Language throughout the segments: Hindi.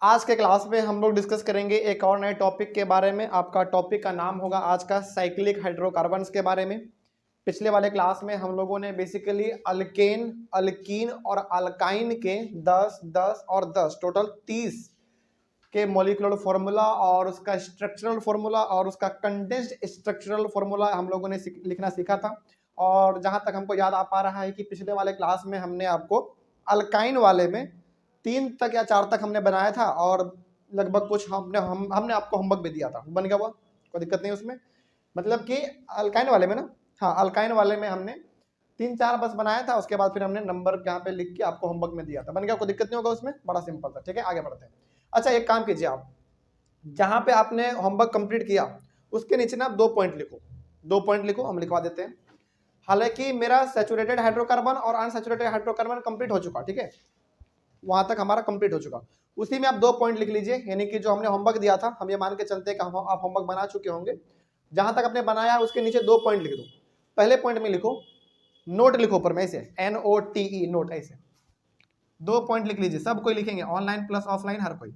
आज के क्लास में हम लोग डिस्कस करेंगे एक और नए टॉपिक के बारे में। आपका टॉपिक का नाम होगा आज का साइक्लिक हाइड्रोकार्बन्स के बारे में। पिछले वाले क्लास में हम लोगों ने बेसिकली अल्केन, अल्कीन और अल्काइन के 10, 10 और 10 टोटल 30 के मॉलिक्यूलर फॉर्मूला और उसका स्ट्रक्चरल फॉर्मूला और उसका कंडेंस्ड स्ट्रक्चरल फॉर्मूला हम लोगों ने लिखना सीखा था। और जहां तक हमको याद आ पा रहा है कि पिछले वाले क्लास में हमने आपको अल्काइन वाले में 3 तक या 4 तक हमने बनाया था और लगभग कुछ हमने आपको होमवर्क भी दिया था, बन गया हुआ, कोई दिक्कत नहीं उसमें। मतलब कि अल्काइन वाले में ना, हाँ अल्काइन वाले में हमने 3-4 बस बनाया था, उसके बाद फिर हमने नंबर यहाँ पे लिख के आपको होमवर्क में दिया था, बन गया, कोई दिक्कत नहीं होगा उसमें, बड़ा सिंपल था। ठीक है, आगे बढ़ते हैं। अच्छा एक काम कीजिए, आप जहां पे आपने होमवर्क कंप्लीट किया उसके नीचे ना 2 पॉइंट लिखो, 2 पॉइंट लिखो, हम लिखवा देते हैं। हालांकि मेरा सैचुरेटेड हाइड्रोकार्बन और अनसैचुरेटेड हाइड्रोकार्बन कंप्लीट हो चुका, ठीक है, वहां तक हमारा कंप्लीट हो चुका। उसी में आप 2 पॉइंट लिख लीजिए, यानी कि जो हमने होमवर्क दिया था, हम ये मान के चलते हैं कि आप होमवर्क बना चुके होंगे। जहां तक आपने बनाया है उसके नीचे 2 पॉइंट लिख दो। पहले पॉइंट में लिखो, नोट लिखो ऊपर में ऐसे, NOTE नोट, ऐसे 2 पॉइंट लिख लीजिए। सब कोई लिखेंगे, ऑनलाइन प्लस ऑफलाइन हर कोई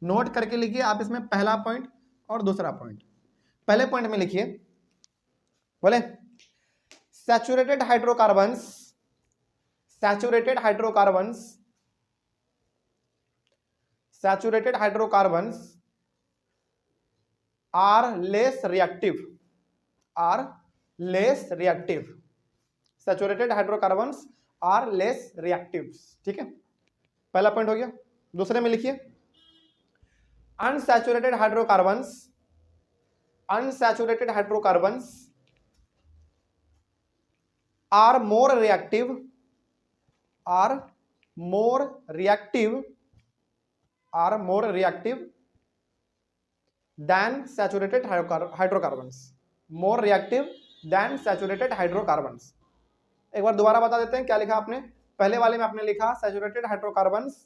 नोट करके लिखिए आप इसमें पहला पॉइंट और दूसरा पॉइंट। पहले पॉइंट में लिखिए, बोले saturated hydrocarbons, saturated hydrocarbons, saturated hydrocarbons are less reactive, are less reactive, saturated hydrocarbons are less reactive. ठीक है, पहला पॉइंट हो गया। दूसरे में लिखिए unsaturated hydrocarbons, unsaturated hydrocarbons are more reactive, are more reactive, are more reactive than saturated hydrocarbons, more reactive than saturated hydrocarbons। एक बार दोबारा बता देते हैं क्या लिखा आपने। पहले वाले में आपने लिखा saturated hydrocarbons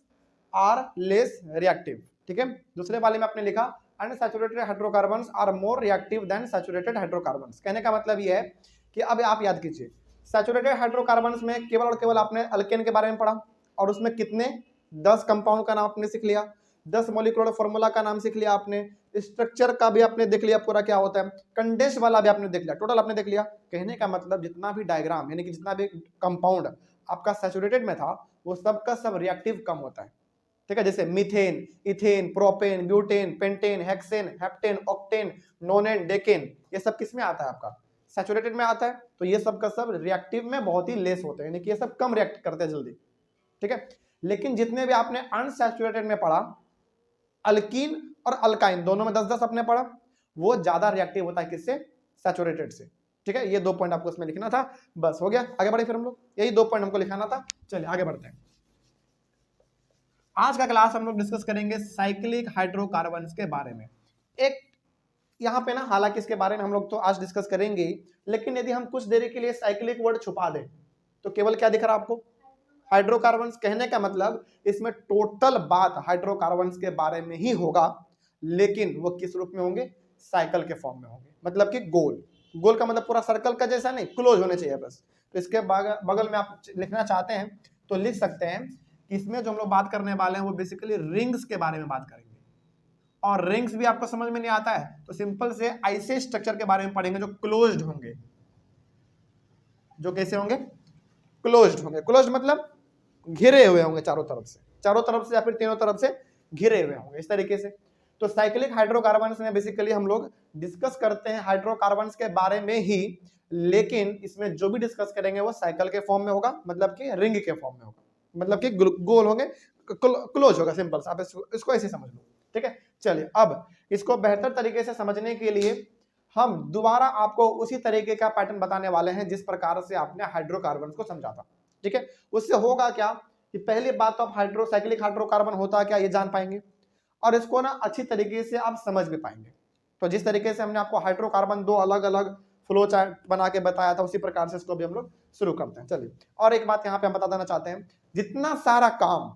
are less reactive, ठीक है। दूसरे वाले में आपने लिखा unsaturated hydrocarbons are more reactive than saturated hydrocarbons। कहने का मतलब ये है कि अब आप याद कीजिए, सैचुरेटेड हाइड्रोकार्बन्स में केवल और केवल आपने अल्केन के बारे में पढ़ा और उसमें कितने 10 कंपाउंड का नाम आपने सीख लिया, 10 मॉलिक्यूलर फॉर्मूला का नाम सीख लिया आपने, स्ट्रक्चर का भी आपने देख लिया पूरा क्या होता है, कंडेंस वाला भी आपने देख लिया, टोटल आपने देख लिया। कहने का मतलब जितना भी डायग्राम यानी कि जितना भी कंपाउंड आपका सैचुरेटेड में था वो सब का सब रिएक्टिव कम होता है, ठीक है। जैसे methane, ethane, propane, butane, pentane, hexane, heptane, octane, नोनेन, decane, ये सब किस में आता है, आपका सैचुरेटेड में आता है। तो ये सब का सब रिएक्टिव में बहुत ही लेस होते हैं, यानी कि ये सब कम रिएक्ट करते हैं जल्दी, ठीक है। लेकिन जितने भी आपने अनसैचुरेटेड में पढ़ा, अल्कीन और अल्काइन दोनों में 10-10 आपने पढ़ा, वो ज्यादा रिएक्टिव होता है किससे, सैचुरेटेड से, ठीक है। ये 2 पॉइंट आपको इसमें लिखना था, बस हो गया। आगे बढ़े फिर हम लोग, यही 2 पॉइंट हमको लिखाना था। चलिए आगे बढ़ते हैं। आज का क्लास हम लोग डिस्कस करेंगे साइक्लिक हाइड्रोकार्बन्स के बारे में। एक यहाँ पे ना, हालांकि इसके बारे में हम लोग तो आज डिस्कस करेंगे, लेकिन यदि हम कुछ देरी के लिए साइक्लिक वर्ड छुपा दें तो केवल क्या दिख रहा है आपको, हाइड्रोकार्बन्स। कहने का मतलब इसमें टोटल बात हाइड्रोकार्बन्स के बारे में ही होगा, लेकिन वो किस रूप में होंगे, साइकिल के फॉर्म में होंगे, मतलब कि गोल। गोल का मतलब पूरा सर्कल का जैसा नहीं, क्लोज होने चाहिए बस। तो इसके बगल में आप लिखना चाहते हैं तो लिख सकते हैं कि इसमें जो हम लोग बात करने वाले हैं वो बेसिकली रिंग्स के बारे में बात करेंगे। और रिंग्स भी आपको समझ में नहीं आता है तो सिंपल से ऐसे स्ट्रक्चर के बारे में पढ़ेंगे जो क्लोज्ड होंगे, जो कैसे होंगे, क्लोज्ड होंगे। क्लोज्ड मतलब घिरे हुए होंगे चारों तरफ से या फिर तीनों तरफ से घिरे हुए होंगे, इस तरीके से। तो साइक्लिक हाइड्रोकार्बन्स में बेसिकली हम लोग डिस्कस करते हैं हाइड्रोकार्बन्स के बारे में ही, लेकिन इसमें जो भी डिस्कस करेंगे वो साइकिल के फॉर्म में होगा, मतलब कि रिंग के फॉर्म में होगा, मतलब कि गोल होंगे, क्लोज होगा, सिंपल आप इसको ऐसे समझ लो, ठीक है। चलिए अब इसको बेहतर तरीके से समझने के लिए हम दोबारा आपको उसी तरीके का पैटर्न बताने वाले हैं जिस प्रकार से आपने हाइड्रोकार्बन्स को समझा था, ठीक है। उससे होगा क्या कि पहली बात तो आप हाइड्रोसाइक्लिक हाइड्रोकार्बन होता है क्या ये जान पाएंगे, और इसको ना अच्छी तरीके से आप समझ भी पाएंगे। तो जिस तरीके से हमने आपको हाइड्रोकार्बन 2 अलग अलग फ्लो चार्ट बना के बताया था, उसी प्रकार से इसको भी हम लोग शुरू करते हैं। चलिए, और एक बात यहाँ पे हम बता देना चाहते हैं, जितना सारा काम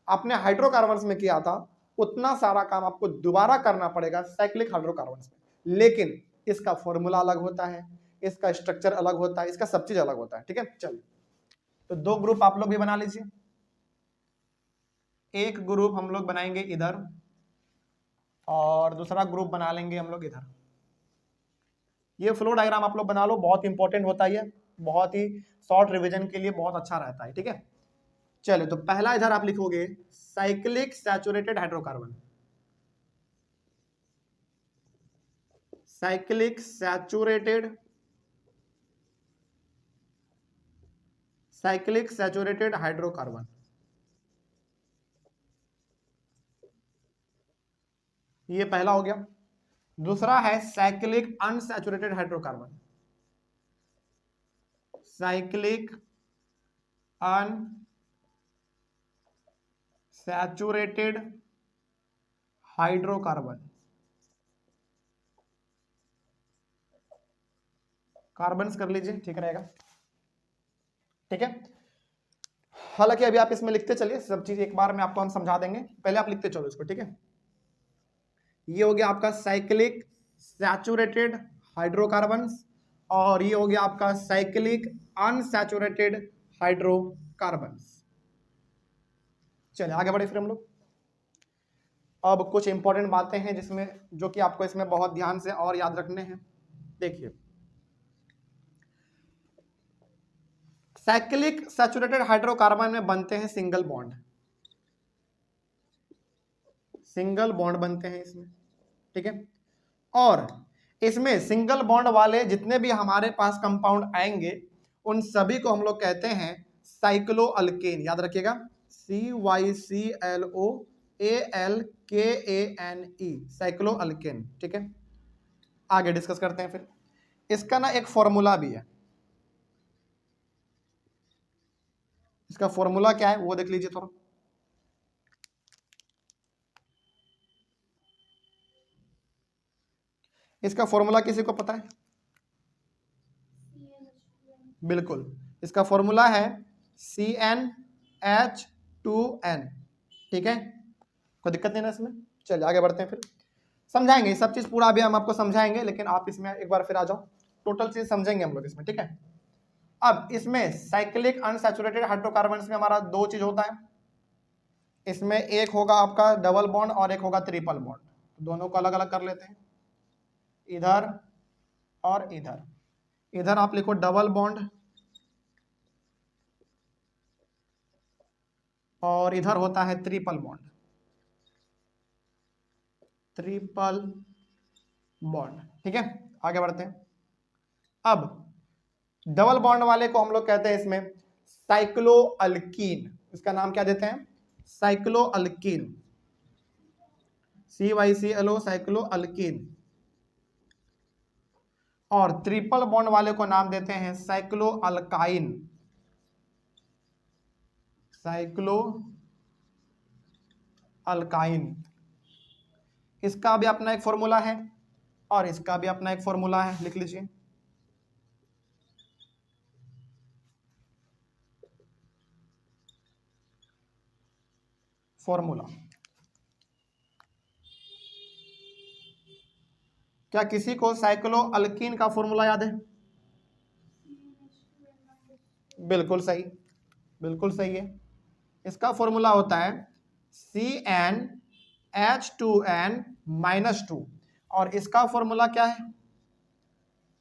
आपने हाइड्रोकार्बन्स में किया था उतना सारा काम आपको दोबारा करना पड़ेगा साइक्लिक हाइड्रोकार्बन्स में, लेकिन इसका फॉर्मूला अलग होता है, इसका स्ट्रक्चर अलग होता है, इसका सब चीज अलग होता है, ठीक है। चलिए, तो 2 ग्रुप आप लोग भी बना लीजिए। एक ग्रुप हम लोग बनाएंगे इधर और दूसरा ग्रुप बना लेंगे हम लोग इधर। ये फ्लो डायग्राम आप लोग बना लो, बहुत इंपॉर्टेंट होता है, बहुत ही शॉर्ट रिवीजन के लिए बहुत अच्छा रहता है। ठीक है, चलो तो पहला इधर आप लिखोगे cyclic saturated hydrocarbon, cyclic saturated hydrocarbon, ये पहला हो गया। दूसरा है cyclic unsaturated hydrocarbon, cyclic unsaturated hydrocarbon, carbons कर लीजिए, ठीक रहेगा। ठीक है, हालांकि अभी आप इसमें लिखते चलिए, सब चीज एक बार में आपको हम समझा देंगे, पहले आप लिखते चलो इसको। ठीक है, ये हो गया आपका साइक्लिक सैचुरेटेड हाइड्रोकार्बन्स और ये हो गया आपका साइक्लिक अनसैचुरेटेड हाइड्रोकार्बन्स। चलिए आगे बढ़े फिर हम लोग। अब कुछ इंपॉर्टेंट बातें हैं जिसमें जो कि आपको इसमें बहुत ध्यान से और याद रखने हैं। देखिए, साइक्लिक सैचुरेटेड हाइड्रोकार्बन में बनते हैं सिंगल बॉन्ड, सिंगल बॉन्ड बनते हैं इसमें। ठीक है, और इसमें सिंगल बॉन्ड वाले जितने भी हमारे पास कंपाउंड आएंगे उन सभी को हम लोग कहते हैं साइक्लो अल्केन। याद रखिएगा, CYCLOALKANE, साइक्लो अल्केन। ठीक है, आगे डिस्कस करते हैं फिर। इसका ना एक फॉर्मूला भी है, इसका फॉर्मूला क्या है वो देख लीजिए थोड़ा। इसका फॉर्मूला किसी को पता है? बिल्कुल, इसका फॉर्मूला है CnH2n। ठीक है, कोई दिक्कत नहीं ना इसमें। चलिए आगे बढ़ते हैं फिर, समझाएंगे सब चीज पूरा, अभी हम आपको समझाएंगे, लेकिन आप इसमें एक बार फिर आ जाओ, टोटल चीज समझेंगे हम लोग इसमें। ठीक है, अब इसमें साइक्लिक अनसैचुरेटेड हाइड्रोकार्बन्स में हमारा दो चीज होता है, इसमें एक होगा आपका डबल बॉन्ड और एक होगा ट्रिपल बॉन्ड। दोनों को अलग अलग कर लेते हैं, इधर और इधर। इधर आप लिखो डबल बॉन्ड और इधर होता है ट्रिपल बॉन्ड, ट्रिपल बॉन्ड। ठीक है, आगे बढ़ते हैं। अब डबल बॉन्ड वाले को हम लोग कहते हैं इसमें साइक्लो अल्कीन, इसका नाम क्या देते हैं? Cyclo alkyne, CYCLO, cyclo alkyne. और ट्रिपल बॉन्ड वाले को नाम देते हैं साइक्लो अल्काइन, साइक्लो अल्काइन। इसका भी अपना एक फॉर्मूला है और इसका भी अपना एक फॉर्मूला है, लिख लीजिए। फॉर्मूला क्या किसी को साइक्लो अल्कीन का फॉर्मूला याद है? बिल्कुल सही, बिल्कुल सही है। इसका फॉर्मूला होता है CnH2n-2 और इसका फॉर्मूला क्या है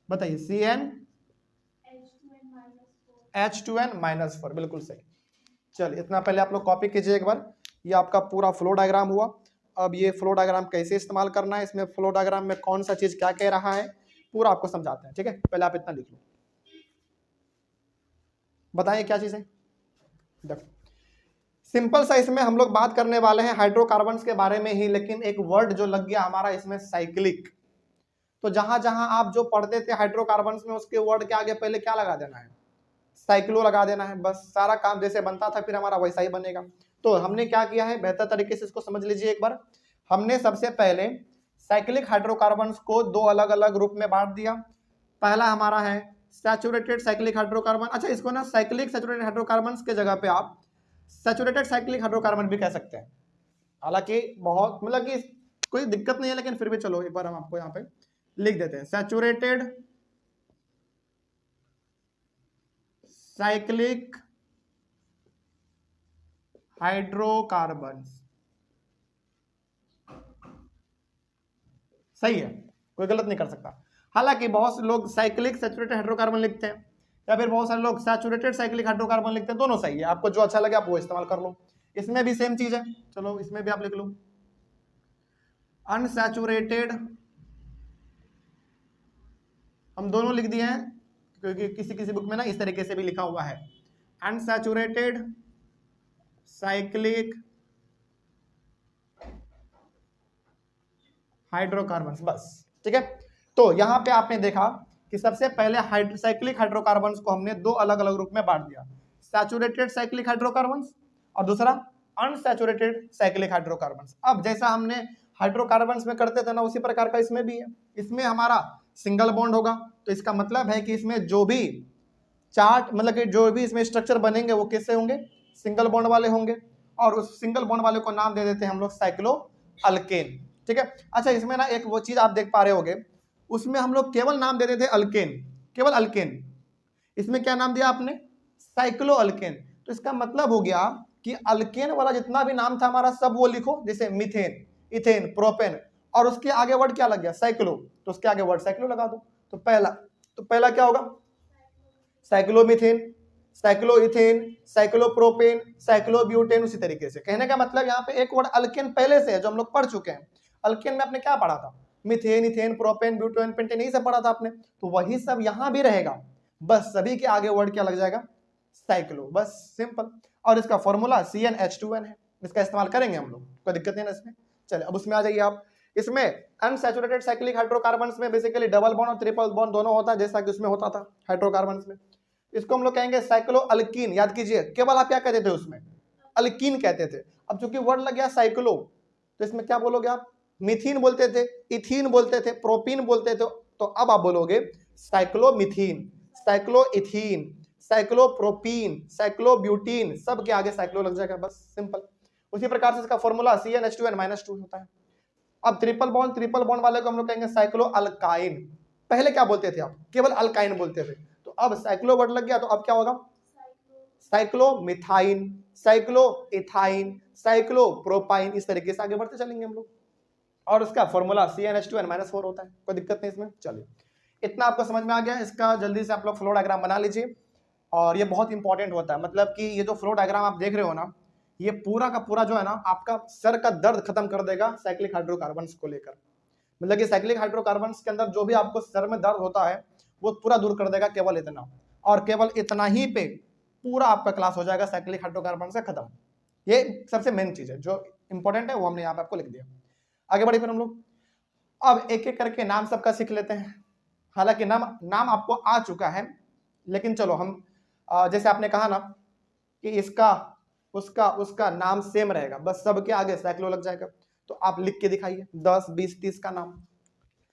बताइए? CnH2n-4, बिल्कुल सही। चलिए इतना पहले आप लोग कॉपी कीजिए एक बार। ये आपका पूरा फ्लो डायग्राम हुआ। अब ये फ्लो डायग्राम कैसे इस्तेमाल करना है, इसमें फ्लो डायग्राम में कौन सा चीज क्या कह रहा है, पूरा आपको समझाते हैं। ठीक है, पहले आप इतना लिख लो, बताइए क्या चीज है। देखो सिंपल सा, इसमें हम लोग बात करने वाले हैं हाइड्रोकार्बन्स के बारे में ही, लेकिन एक वर्ड जो लग गया हमारा इसमें साइक्लिक। तो जहां जहां आप जो पढ़ते थे हाइड्रोकार्बन्स में, उसके वर्ड के आगे पहले क्या लगा देना है? साइक्लो लगा देना है, बस सारा काम जैसे बनता था फिर हमारा वैसा ही बनेगा। तो हमने क्या किया है, बेहतर तरीके से इसको समझ लीजिए एक बार। हमने सबसे पहले साइक्लिक हाइड्रोकार्बन्स को दो अलग अलग ग्रुप में बांट दिया। पहला हमारा है सैचुरेटेड साइक्लिक हाइड्रोकार्बन। अच्छा, इसको ना साइक्लिक सैचुरेटेड हाइड्रोकार्बन्स के जगह पे आप सैचुरेटेड साइक्लिक हाइड्रोकार्बन भी कह सकते हैं। हालांकि बहुत मतलब कि कोई दिक्कत नहीं है, लेकिन फिर भी चलो एक बार हम आपको यहाँ पे लिख देते हैं सैचुरेटेड साइक्लिक हाइड्रोकार्बन्स। सही है, कोई गलत नहीं कर सकता। हालांकि बहुत से लोग साइक्लिक सैचुरेटेड हाइड्रोकार्बन लिखते हैं या फिर बहुत सारे लोग सैचुरेटेड साइक्लिक हाइड्रोकार्बन लिखते हैं, दोनों सही है, आपको जो अच्छा लगे आप वो इस्तेमाल कर लो। इसमें भी सेम चीज है, चलो इसमें भी आप लिख लो अनसैचुरेटेड, हम दोनों लिख दिए हैं क्योंकि किसी किसी बुक में ना इस तरीके से भी लिखा हुआ है, अनसैचुरेटेड साइक्लिक हाइड्रोकार्बन्स, बस ठीक है। तो यहां पे आपने देखा कि सबसे पहले साइक्लिक हाइड्रोकार्बन्स को हमने दो अलग अलग ग्रुप में बांट दिया, सैचुरेटेड साइक्लिक हाइड्रोकार्बन्स और दूसरा अनसैचुरेटेड साइक्लिक हाइड्रोकार्बन्स। अब जैसा हमने हाइड्रोकार्बन्स में करते थे ना उसी प्रकार का इसमें भी है। इसमें हमारा सिंगल बॉन्ड होगा, तो इसका मतलब है कि इसमें जो भी चार्ट मतलब कि जो भी इसमें स्ट्रक्चर बनेंगे वो किससे होंगे, सिंगल बॉन्ड वाले होंगे, और उस सिंगल बॉन्ड वाले को नाम दे देते हैं हम लोग साइक्लो अल्केन, ठीक है। अच्छा इसमें ना एक वो चीज आप देख पा रहे होगे, उसमें हम लोग केवल नाम दे देते अल्केन, केवल अल्केन, इसमें क्या नाम दिया आपने, साइक्लो अल्केन। तो इसका मतलब हो गया कि अल्केन वाला जितना भी नाम था हमारा सब वो लिखो, जैसे मीथेन, इथेन, प्रोपेन, और उसके आगे वर्ड क्या लग गया, साइक्लो, तो उसके आगे वर्ड साइक्लो लगा दो। तो पहला क्या होगा, साइक्लोमीथेन, साइक्लोइथेन, साइक्लोप्रोपेन, साइक्लोब्यूटेन। उसी तरीके से कहने का मतलब यहाँ पे एक वर्ड अल्केन पहले से है जो हम लोग पढ़ चुके हैं। अल्केन में आपने क्या पढ़ा था, methane, ethane, propane, butane, pentane, यही सब पढ़ा था आपने, तो वही सब यहाँ भी रहेगा, बस सभी के आगे वर्ड क्या लग जाएगा, साइक्लो, बस सिंपल। और इसका फॉर्मूला CnH2n है, इसका इस्तेमाल करेंगे हम लोग, कोई दिक्कत नहीं ना इसमें। चलिए अब उसमें आ जाइए आप। इसमें अनसैचुरेटेड साइक्लिक हाइड्रोकार्बन्स में बेसिकली डबल बॉन्ड और ट्रिपल बॉन्ड दोनों होता है, जैसा कि उसमें होता था हाइड्रोकार्बन्स में। इसको हम लोग कहेंगे साइक्लो अल्कीन, याद कीजिए, केवल आप क्या कहते थे उसमें, अल्कीन कहते थे। अब चूंकि वर्ड लग गया साइक्लो, तो इसमें क्या बोलोगे आप, मिथीन बोलते थे, इथीन बोलते थे, प्रोपीन बोलते थे, तो अब आप बोलोगे साइक्लोमिथीन, साइक्लोइथीन, साइक्लोप्रोपीन, साइक्लोब्यूटीन, सब के आगे साइक्लो लग जाएगा, बस सिंपल। उसी प्रकार से इसका फॉर्मूला CnH2n-2 होता है। अब ट्रिपल बॉन्ड वाले को हम लोग कहेंगे साइक्लो अल्काइन। पहले क्या बोलते थे आप, केवल अल्काइन बोलते थे, तो अब साइक्लो वर्ड लग गया, तो अब क्या होगा, साइक्लोमिथाइन, साइक्लोइथाइन, साइक्लोप्रोपाइन, इस तरीके से आगे बढ़ते चलेंगे हम लोग। और उसका फॉर्मूला CnH2n-4 होता है, कोई दिक्कत नहीं इसमें। चलिए इतना आपको समझ में आ गया, इसका जल्दी से आप लोग फ्लो डायग्राम बना लीजिए, और ये बहुत इंपॉर्टेंट होता है। मतलब कि ये जो फ्लो डायग्राम आप देख रहे हो ना, ये पूरा का पूरा जो है ना आपका सर का दर्द खत्म कर देगा साइक्लिक हाइड्रोकार्बन्स को लेकर। मतलब कि साइक्लिक हाइड्रोकार्बन्स के अंदर जो भी आपको सर में दर्द होता है वो पूरा दूर कर देगा, केवल इतना, और केवल इतना ही पे पूरा आपका क्लास हो जाएगा साइक्लिक हाइड्रोकार्बन से खत्म। ये सबसे मेन चीज है जो इंपॉर्टेंट है, वो हमने यहाँ पे आपको लिख दिया। आगे बढ़े फिर हम लोग, अब एक एक करके नाम सबका सीख लेते हैं। हालांकि नाम आपको आ चुका है, लेकिन चलो हम जैसे आपने कहा ना कि इसका उसका उसका नाम सेम रहेगा, बस सबके आगे साइक्लो लग जाएगा, तो आप लिख के दिखाइए 10, 20, 30 का नाम,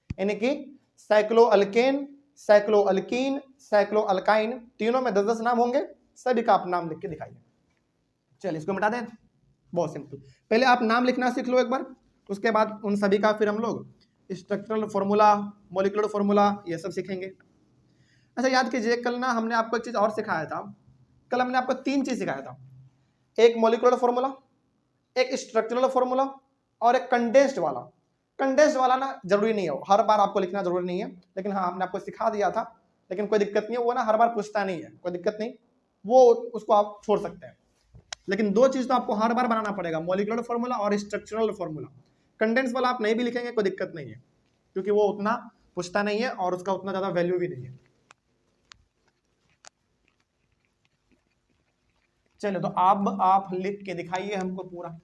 यानी कि cyclo alkane, cyclo alkyne, cyclo alkyne, तीनों में 10-10 नाम होंगे, सभी का आप नाम लिख के दिखाइए। चलिए इसको मिटा दें, बहुत सिंपल। पहले आप नाम लिखना सीख लो एक बार, उसके बाद उन सभी का फिर हम लोग स्ट्रक्चरल फॉर्मूला, मॉलिक्यूलर फॉर्मूला, ये सब सीखेंगे। अच्छा याद कीजिए, कल ना हमने आपको एक चीज और सिखाया था, कल हमने आपको 3 चीज सिखाया था, एक मॉलिक्यूलर फॉर्मूला, एक स्ट्रक्चरल फॉर्मूला, और एक कंडेंस्ड वाला। कंडेंस्ड वाला ना जरूरी नहीं है, हर बार आपको लिखना जरूरी नहीं है, लेकिन हाँ हमने आपको सिखा दिया था, लेकिन कोई दिक्कत नहीं है, वो ना हर बार पूछता नहीं है, कोई दिक्कत नहीं, वो उसको आप छोड़ सकते हैं। लेकिन 2 चीज तो आपको हर बार बनाना पड़ेगा, मॉलिक्यूलर फॉर्मूला और स्ट्रक्चरल फॉर्मूला। कंडेंस वाला आप नहीं भी लिखेंगे कोई दिक्कत नहीं है, क्योंकि वो उतना पूछता नहीं है और उसका उतना ज्यादा वैल्यू भी नहीं है। चलो तो अब आप लिख के दिखाइए हमको पूरा।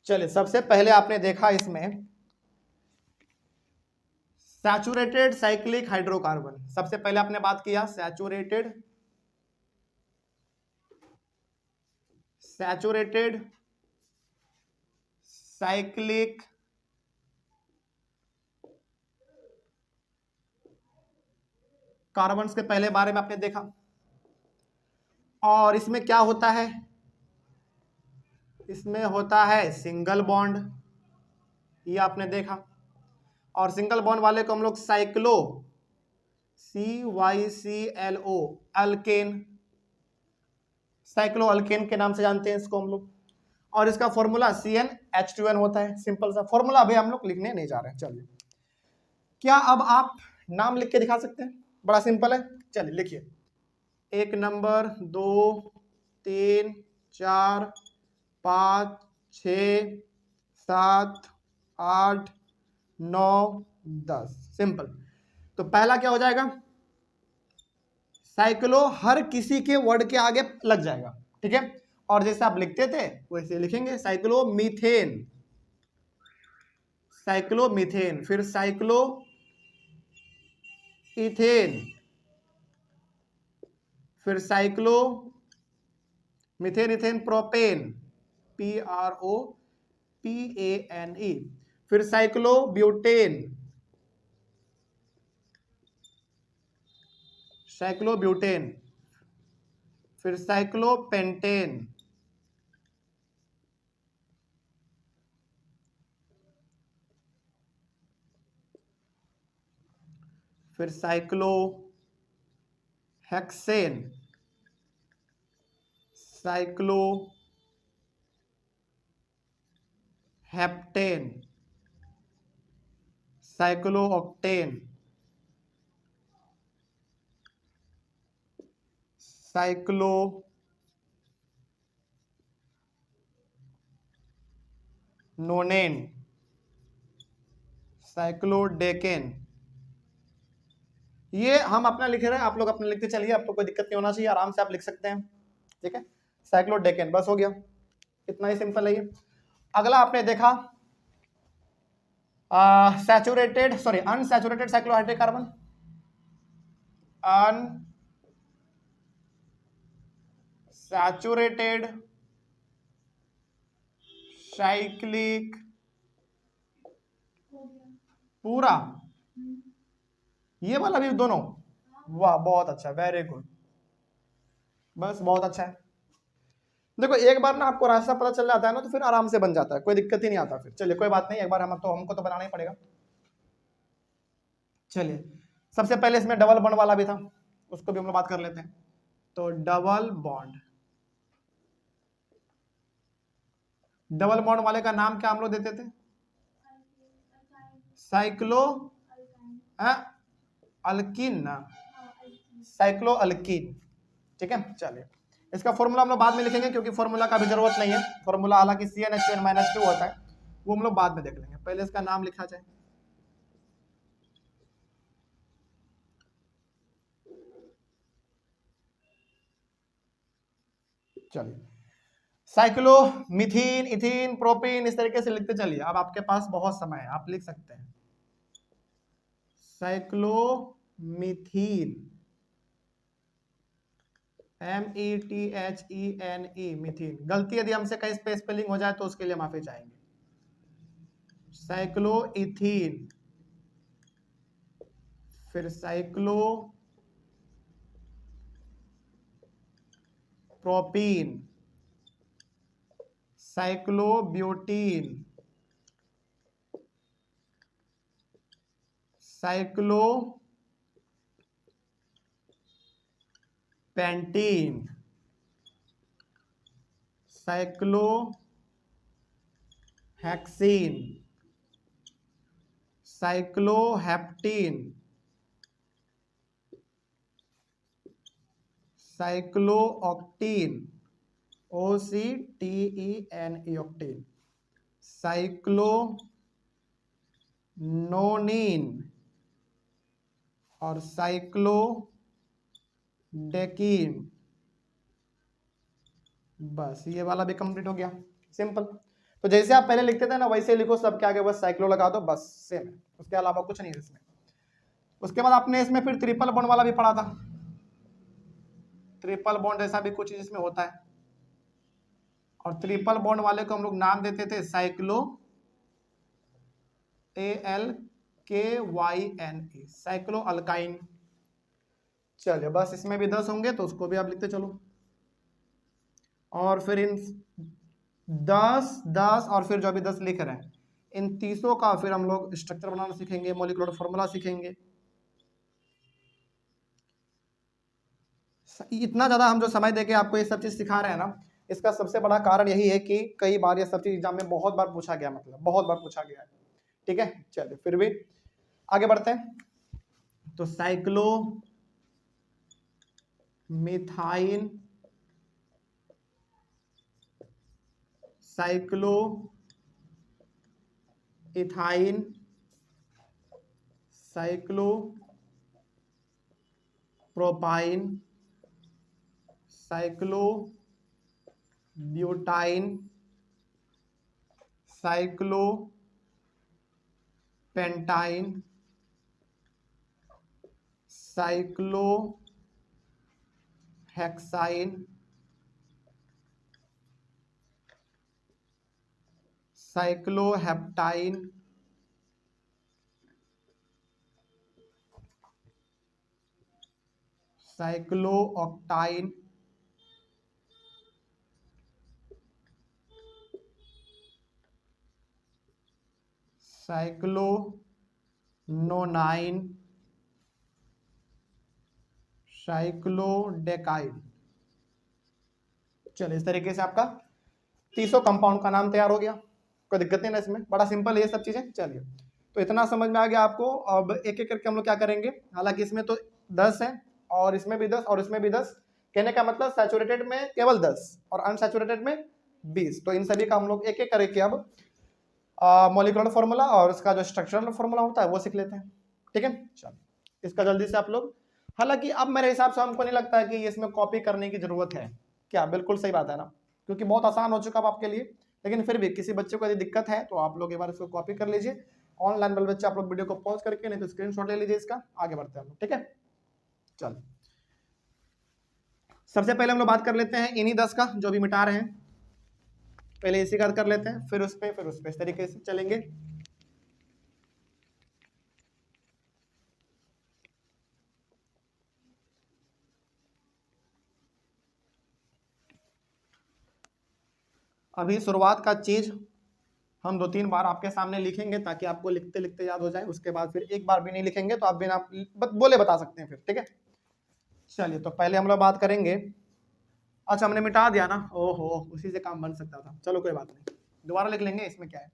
चलिए सबसे पहले आपने देखा इसमें सैचुरेटेड साइक्लिक हाइड्रोकार्बन, सबसे पहले आपने बात किया सैचुरेटेड साइक्लिक कार्बन्स के पहले बारे में आपने देखा। और इसमें क्या होता है, इसमें होता है सिंगल बॉन्ड, ये आपने देखा। और सिंगल बॉन्ड वाले को हम लोग cyclo, CYCLO alkane, cyclo alkane के नाम से जानते हैं इसको हम लोग। और इसका फॉर्मूला CnH2n होता है। सिंपल सा फॉर्मूला अभी हम लोग लिखने नहीं जा रहे हैं। चलिए, क्या अब आप नाम लिख के दिखा सकते हैं? बड़ा सिंपल है, चलिए लिखिए। 1 नंबर, 2, 3, 4, 5, 6, 7, 8, 9, 10। सिंपल। तो पहला क्या हो जाएगा, साइक्लो हर किसी के वर्ड के आगे लग जाएगा, ठीक है। और जैसे आप लिखते थे वैसे लिखेंगे, साइक्लोमीथेन, साइक्लोमीथेन, फिर साइक्लो इथेन, फिर cyclo methane ethane propane, PROPANE, फिर साइक्लो ब्यूटेन, साइक्लो ब्यूटेन, फिर साइक्लो पेंटेन, फिर cyclo hexane, cyclo heptane, cyclo octane, cyclo nonene, cyclodecane. ये हम अपना लिख रहे हैं, आप लोग अपना लिखते चलिए, आपको कोई दिक्कत नहीं होना चाहिए, आराम से आप लिख सकते हैं, ठीक है। साइक्लोडेकेन, बस हो गया, इतना ही सिंपल है ये। अगला आपने देखा saturated, sorry unsaturated cyclohydrocarbon, unsaturated cyclic, पूरा ये वाला भी दोनों, वाह बहुत अच्छा, वेरी गुड, बस बहुत अच्छा है। देखो एक बार ना आपको रास्ता पता चल जाता है ना, तो फिर आराम से बन जाता है, कोई दिक्कत ही नहीं आता फिर। चलिए कोई बात नहीं, एक बार हमको तो बनाना ही पड़ेगा। चलिए, सबसे पहले इसमें डबल बॉन्ड वाला भी था, उसको भी हम लोग बात कर लेते हैं। तो डबल बॉन्ड, डबल बॉन्ड वाले का नाम क्या हम लोग देते थे, साइक्लो अल्किन ना, साइक्लो अल्किन, ठीक है। चलिए, इसका फॉर्मूला हम लोग बाद में लिखेंगे, क्योंकि फॉर्मूला का भी जरूरत नहीं है। फॉर्मूला हालांकि CnH2n-2 होता है, वो हम लोग बाद में देख लेंगे, पहले इसका नाम लिखा जाए। चलिए, साइक्लो मिथीन इथीन प्रोपीन, इस तरीके से लिखते चलिए। अब आपके पास बहुत समय है, आप लिख सकते हैं साइक्लो मिथीन, METHENE, मिथीन। गलती यदि हमसे कहीं पे स्पेलिंग हो जाए तो उसके लिए माफी चाहेंगे। साइक्लो इथीन, फिर cyclo propene, cyclo butene, cyclo pentene, cyclo hexene, cyclo heptene, cyclo octene, OCTENE octene, cyclo nonene और साइक्लो डेकीन। बस ये वाला भी कंप्लीट हो गया, सिंपल। तो जैसे आप पहले लिखते थे ना वैसे लिखो, सबके आगे बस साइक्लो लगा दो, बस सेम है, उसके अलावा कुछ नहीं है इसमें। उसके बाद आपने इसमें फिर ट्रिपल बॉन्ड वाला भी पढ़ा था, ट्रिपल बॉन्ड ऐसा भी कुछ इसमें होता है। और ट्रिपल बॉन्ड वाले को हम लोग नाम देते थे साइक्लो ALKYNE, साइक्लो अल्काइन। चलिए बस इसमें भी 10 होंगे तो उसको भी आप लिखते चलो। और फिर इन 10 और फिर जो अभी 10 लिख रहे हैं इन 30 का फिर हम लोग स्ट्रक्चर बनाना सीखेंगे, मॉलिक्यूलर फॉर्मूला सीखेंगे। इतना ज्यादा हम जो समय देके आपको ये सब चीज सिखा रहे हैं ना, इसका सबसे बड़ा कारण यही है कि कई बार ये सब चीज एग्जाम में बहुत बार पूछा गया, मतलब बहुत बार पूछा गया है। ठीक है, चलिए फिर भी आगे बढ़ते हैं। तो cyclo methyne, cyclo ethyne, cyclo propyne, cyclo butyne, cyclo pentyne, cyclo hexyne, cycloheptyne, cyclooctyne, cyclononyne, cyclodecyne. चलिए इस तरीके से आपका 30 कंपाउंड का नाम तैयार हो गया। कोई दिक्कत नहीं ना इसमें, बड़ा सिंपल है ये सब चीजें। चलिए तो इतना समझ में आ गया आपको। अब एक एक करके हम लोग क्या करेंगे, हालांकि इसमें तो 10 है और इसमें भी 10 और इसमें भी 10, कहने का मतलब सैचुरेटेड में केवल 10 और अनसैचुरेटेड में 20। तो इन सभी का हम लोग एक एक करके अब मॉलिक्यूलर फॉर्मूला और इसका जो स्ट्रक्चरल फॉर्मूला होता है वो सीख लेते हैं। ठीक है, चलो इसका जल्दी से आप लोग, हालांकि अब मेरे हिसाब से हमको नहीं लगता है कि इसमें कॉपी करने की जरूरत है। क्या बिल्कुल सही बात है ना, क्योंकि बहुत आसान हो चुका है आपके लिए। लेकिन फिर भी किसी बच्चे को यदि दिक्कत है तो आप लोग एक बार इसको कॉपी कर लीजिए ऑनलाइन वाले बच्चे, आप लोग वीडियो को पॉज करके, नहीं तो स्क्रीनशॉट ले लीजिए इसका। आगे बढ़ते हैं हम लोग, ठीक है। चलो सबसे पहले हम लोग बात कर लेते हैं इन्हीं 10 का जो भी मिटा रहे हैं। पहले इसी का कर लेते हैं, फिर उस पे, फिर उस पे, इस तरीके से चलेंगे। अभी शुरुआत का चीज हम 2-3 बार आपके सामने लिखेंगे ताकि आपको लिखते लिखते याद हो जाए। उसके बाद फिर एक बार भी नहीं लिखेंगे तो आप बिना बोले बता सकते हैं फिर, ठीक है। चलिए तो पहले हम लोग बात करेंगे, अच्छा हमने मिटा दिया ना, ओहो उसी से काम बन सकता था, चलो कोई बात नहीं, दोबारा लिख लेंगे, इसमें क्या है।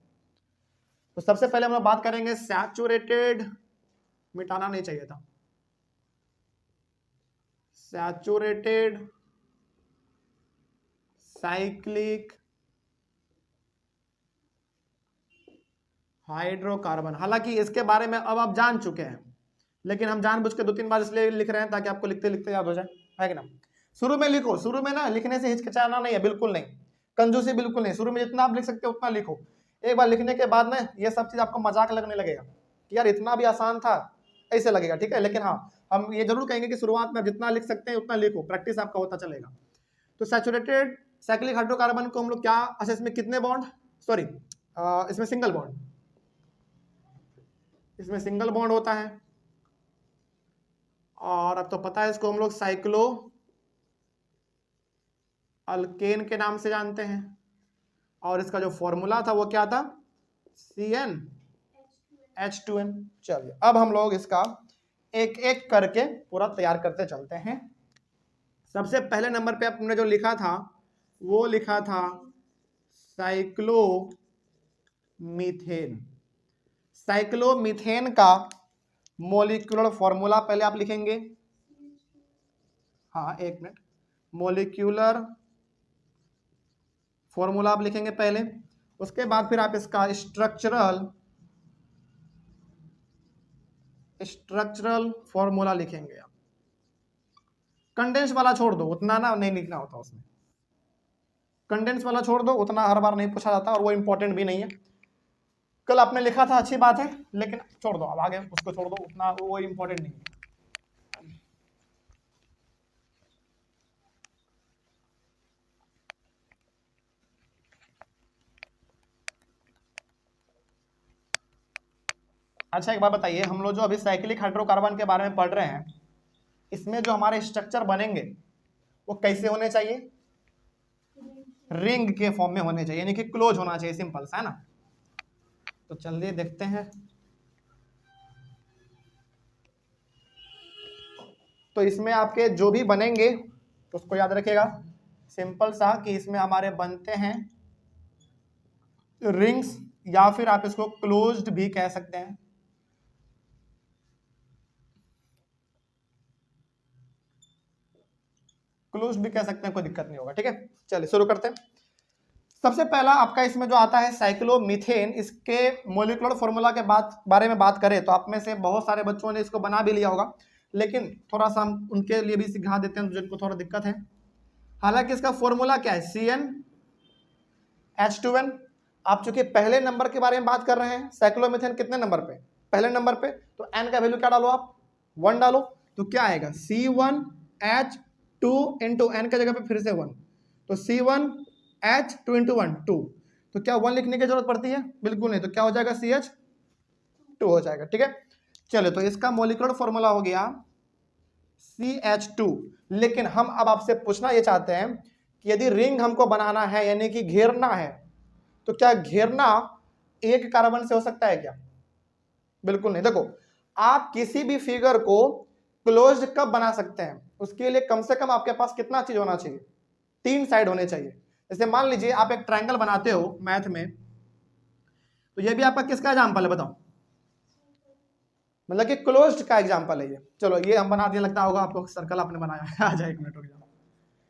तो सबसे पहले हम लोग बात करेंगे सैचुरेटेड, मिटाना नहीं चाहिए था, सैचुरेटेड साइक्लिक हाइड्रोकार्बन। हालांकि इसके बारे में अब आप जान चुके हैं, लेकिन हम जानबूझ के 2-3 बार इसलिए लिख रहे हैं ताकि आपको लिखते लिखते याद हो जाए, है कि ना। शुरू में लिखो, शुरू में ना लिखने से हिचकिचाना नहीं है, बिल्कुल नहीं, कंजूसी बिल्कुल नहीं। शुरू में जितना आप लिख सकते हो उतना लिखो। एक बार लिखने के बाद ना ये सब चीज आपको मजाक लगने लगेगा कि यार इतना भी आसान था, ऐसे लगेगा, ठीक है। लेकिन हाँ हम ये जरूर कहेंगे कि शुरुआत में जितना लिख सकते हैं उतना लिखो, प्रैक्टिस आपका होता चलेगा। तो सैचुरेटेड साइक्लिक हाइड्रोकार्बन को हम लोग क्या, अच्छा इसमें कितने बॉन्ड, सॉरी इसमें सिंगल बॉन्ड, इसमें सिंगल बॉन्ड होता है। और अब तो पता है इसको हम लोग साइक्लो अल्केन के नाम से जानते हैं। और इसका जो फॉर्मूला था वो क्या था, CnH2n। चलिए अब हम लोग इसका एक एक करके पूरा तैयार करते चलते हैं। सबसे पहले नंबर पे आपने जो लिखा था वो लिखा था साइक्लोमीथेन। साइक्लोमीथेन का मॉलिक्यूलर फॉर्मूला पहले आप लिखेंगे, हाँ एक मिनट, मॉलिक्यूलर फॉर्मूला आप लिखेंगे पहले। उसके बाद फिर आप इसका स्ट्रक्चरल फॉर्मूला लिखेंगे। आप कंडेंस वाला छोड़ दो, उतना ना नहीं लिखना होता उसमें, कंडेंस वाला छोड़ दो, उतना हर बार नहीं पूछा जाता और वो इंपॉर्टेंट भी नहीं है। कल आपने लिखा था अच्छी बात है, लेकिन छोड़ दो, अब आगे उसको छोड़ दो, उतना वो इंपॉर्टेंट नहीं है। अच्छा एक बात बताइए, हम लोग जो अभी साइक्लिक हाइड्रोकार्बन के बारे में पढ़ रहे हैं, इसमें जो हमारे स्ट्रक्चर बनेंगे वो कैसे होने चाहिए? रिंग के फॉर्म में होने चाहिए, यानी कि क्लोज होना चाहिए, सिंपल सा है ना। तो चलिए देखते हैं। तो इसमें आपके जो भी बनेंगे उसको याद रखिएगा, सिंपल सा कि इसमें हमारे बनते हैं रिंग्स, या फिर आप इसको क्लोज्ड भी कह सकते हैं। क्लोज्ड भी कह सकते हैं, कोई दिक्कत नहीं होगा, ठीक है। चलिए शुरू करते हैं। सबसे पहला आपका इसमें जो आता है साइक्लोमीथेन, इसके मोलिकुलर फॉर्मूला के बारे में बात करें तो आप में से बहुत सारे बच्चों ने इसको बना भी लिया होगा, लेकिन थोड़ा सा हम उनके लिए भी सिखा देते हैं जिनको थोड़ा दिक्कत है। हालांकि इसका फॉर्मूला क्या है? CnH2n। आप चूंकि पहले नंबर के बारे में बात कर रहे हैं, साइक्लोमीथेन कितने नंबर पे? पहले नंबर पे। तो n का वैल्यू क्या डालो आप? 1 डालो। तो क्या आएगा? C1H2 इंटू n की जगह पे फिर से 1, तो C1H2 इंटू 1 2। तो क्या 1 लिखने की जरूरत पड़ती है? बिल्कुल नहीं। तो क्या हो जाएगा? CH2 हो जाएगा, ठीक है। चलो तो इसका मोलिकुलर फॉर्मूला हो गया CH2। लेकिन हम अब आपसे पूछना ये चाहते हैं कि यदि रिंग हमको बनाना है, यानी कि घेरना है, तो क्या घेरना एक कार्बन से हो सकता है क्या? बिल्कुल नहीं। देखो, आप किसी भी फिगर को क्लोज्ड कब बना सकते हैं? उसके लिए कम से कम आपके पास कितना चीज होना चाहिए? 3 साइड होने चाहिए। जैसे मान लीजिए आप एक ट्रायंगल बनाते हो मैथ में, तो ये भी आपका किसका एग्जांपल है बताओ? मतलब कि क्लोज्ड का एग्जांपल है ये। चलो ये हम बना दिया, लगता होगा आपको सर्कल आपने बनाया। आ जाए, एक मिनट रुक जाओ।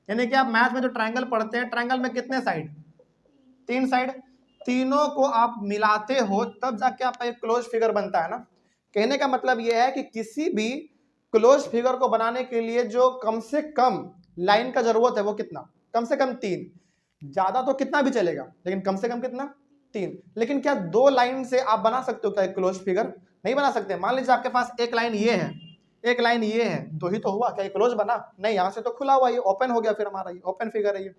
यानी कि आप मैथ में जो ट्रायंगल पढ़ते हैं, ट्रायंगल में कितने साइड? 3 साइड। तीनों को आप मिलाते हो तब जाके आपका एक क्लोज फिगर बनता है ना। कहने का मतलब यह है कि किसी भी क्लोज फिगर को बनाने के लिए जो कम से कम लाइन का जरूरत है वो कितना? कम से कम 3। ज्यादा तो कितना भी चलेगा, लेकिन कम से कम कितना? 3। लेकिन क्या 2 लाइन से आप बना सकते हो क्या एक क्लोज फिगर? नहीं बना सकते। मान लीजिए आपके पास एक लाइन ये है, एक लाइन ये है, दो ही तो हुआ, क्या क्लोज बना? नहीं, यहां से तो खुला हुआ, ये ओपन हो गया, फिर हमारा ये ओपन फिगर है ये।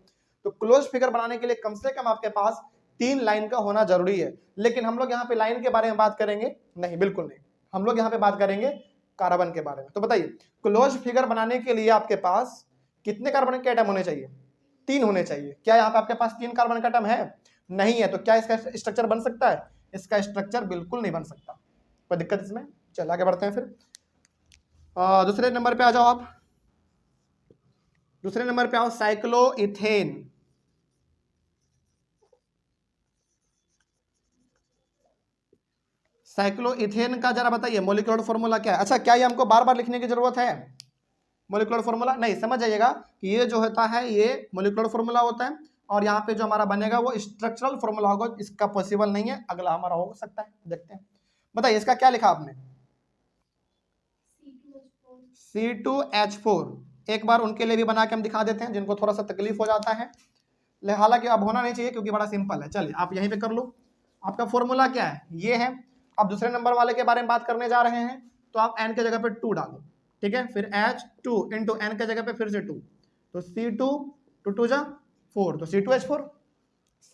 तो क्लोज फिगर बनाने के लिए कम से कम आपके पास 3 लाइन का होना जरूरी है। लेकिन हम लोग यहाँ पे लाइन के बारे में बात करेंगे नहीं, बिल्कुल नहीं। हम लोग यहाँ पे बात करेंगे कार्बन के बारे में। तो बताइए, क्लोज फिगर बनाने के लिए आपके पास कितने कार्बन के एटम होने चाहिए? 3 होने चाहिए। क्या यहाँ पे आपके पास 3 कार्बन का एटम है? नहीं है। तो क्या इसका स्ट्रक्चर बन सकता है? इसका स्ट्रक्चर बिल्कुल नहीं बन सकता। कोई दिक्कत इसमें? चल आगे बढ़ते हैं फिर। दूसरे नंबर पे आ जाओ आप। दूसरे नंबर पे आओ, साइक्लोइथेन। साइक्लोइथेन का जरा बताइए मोलिकुलर फॉर्मूला क्या है? अच्छा, क्या ये हमको बार बार लिखने की जरूरत है मोलिकुलर फॉर्मूला? नहीं, समझ जाइएगा कि ये जो होता है ये मोलिकुलर फॉर्मूला होता है, और यहाँ पे जो हमारा बनेगा वो स्ट्रक्चरल फॉर्मूला होगा। इसका पॉसिबल नहीं है। अगला हमारा हो सकता है, देखते हैं। बताइए इसका क्या लिखा आपने? C2H4। एक बार उनके लिए भी बना के हम दिखा देते हैं जिनको थोड़ा सा तकलीफ हो जाता है, हालांकि अब होना नहीं चाहिए क्योंकि बड़ा सिंपल है। चलिए आप यहीं पे कर लो। आपका फॉर्मूला क्या है? ये है। अब दूसरे नंबर वाले के बारे में बात करने जा रहे हैं, तो आप n के जगह पे 2 डालो, ठीक है। फिर H2 इंटू n के जगह पे फिर से 2, तो C2 2 2 जा 4, तो C2H4।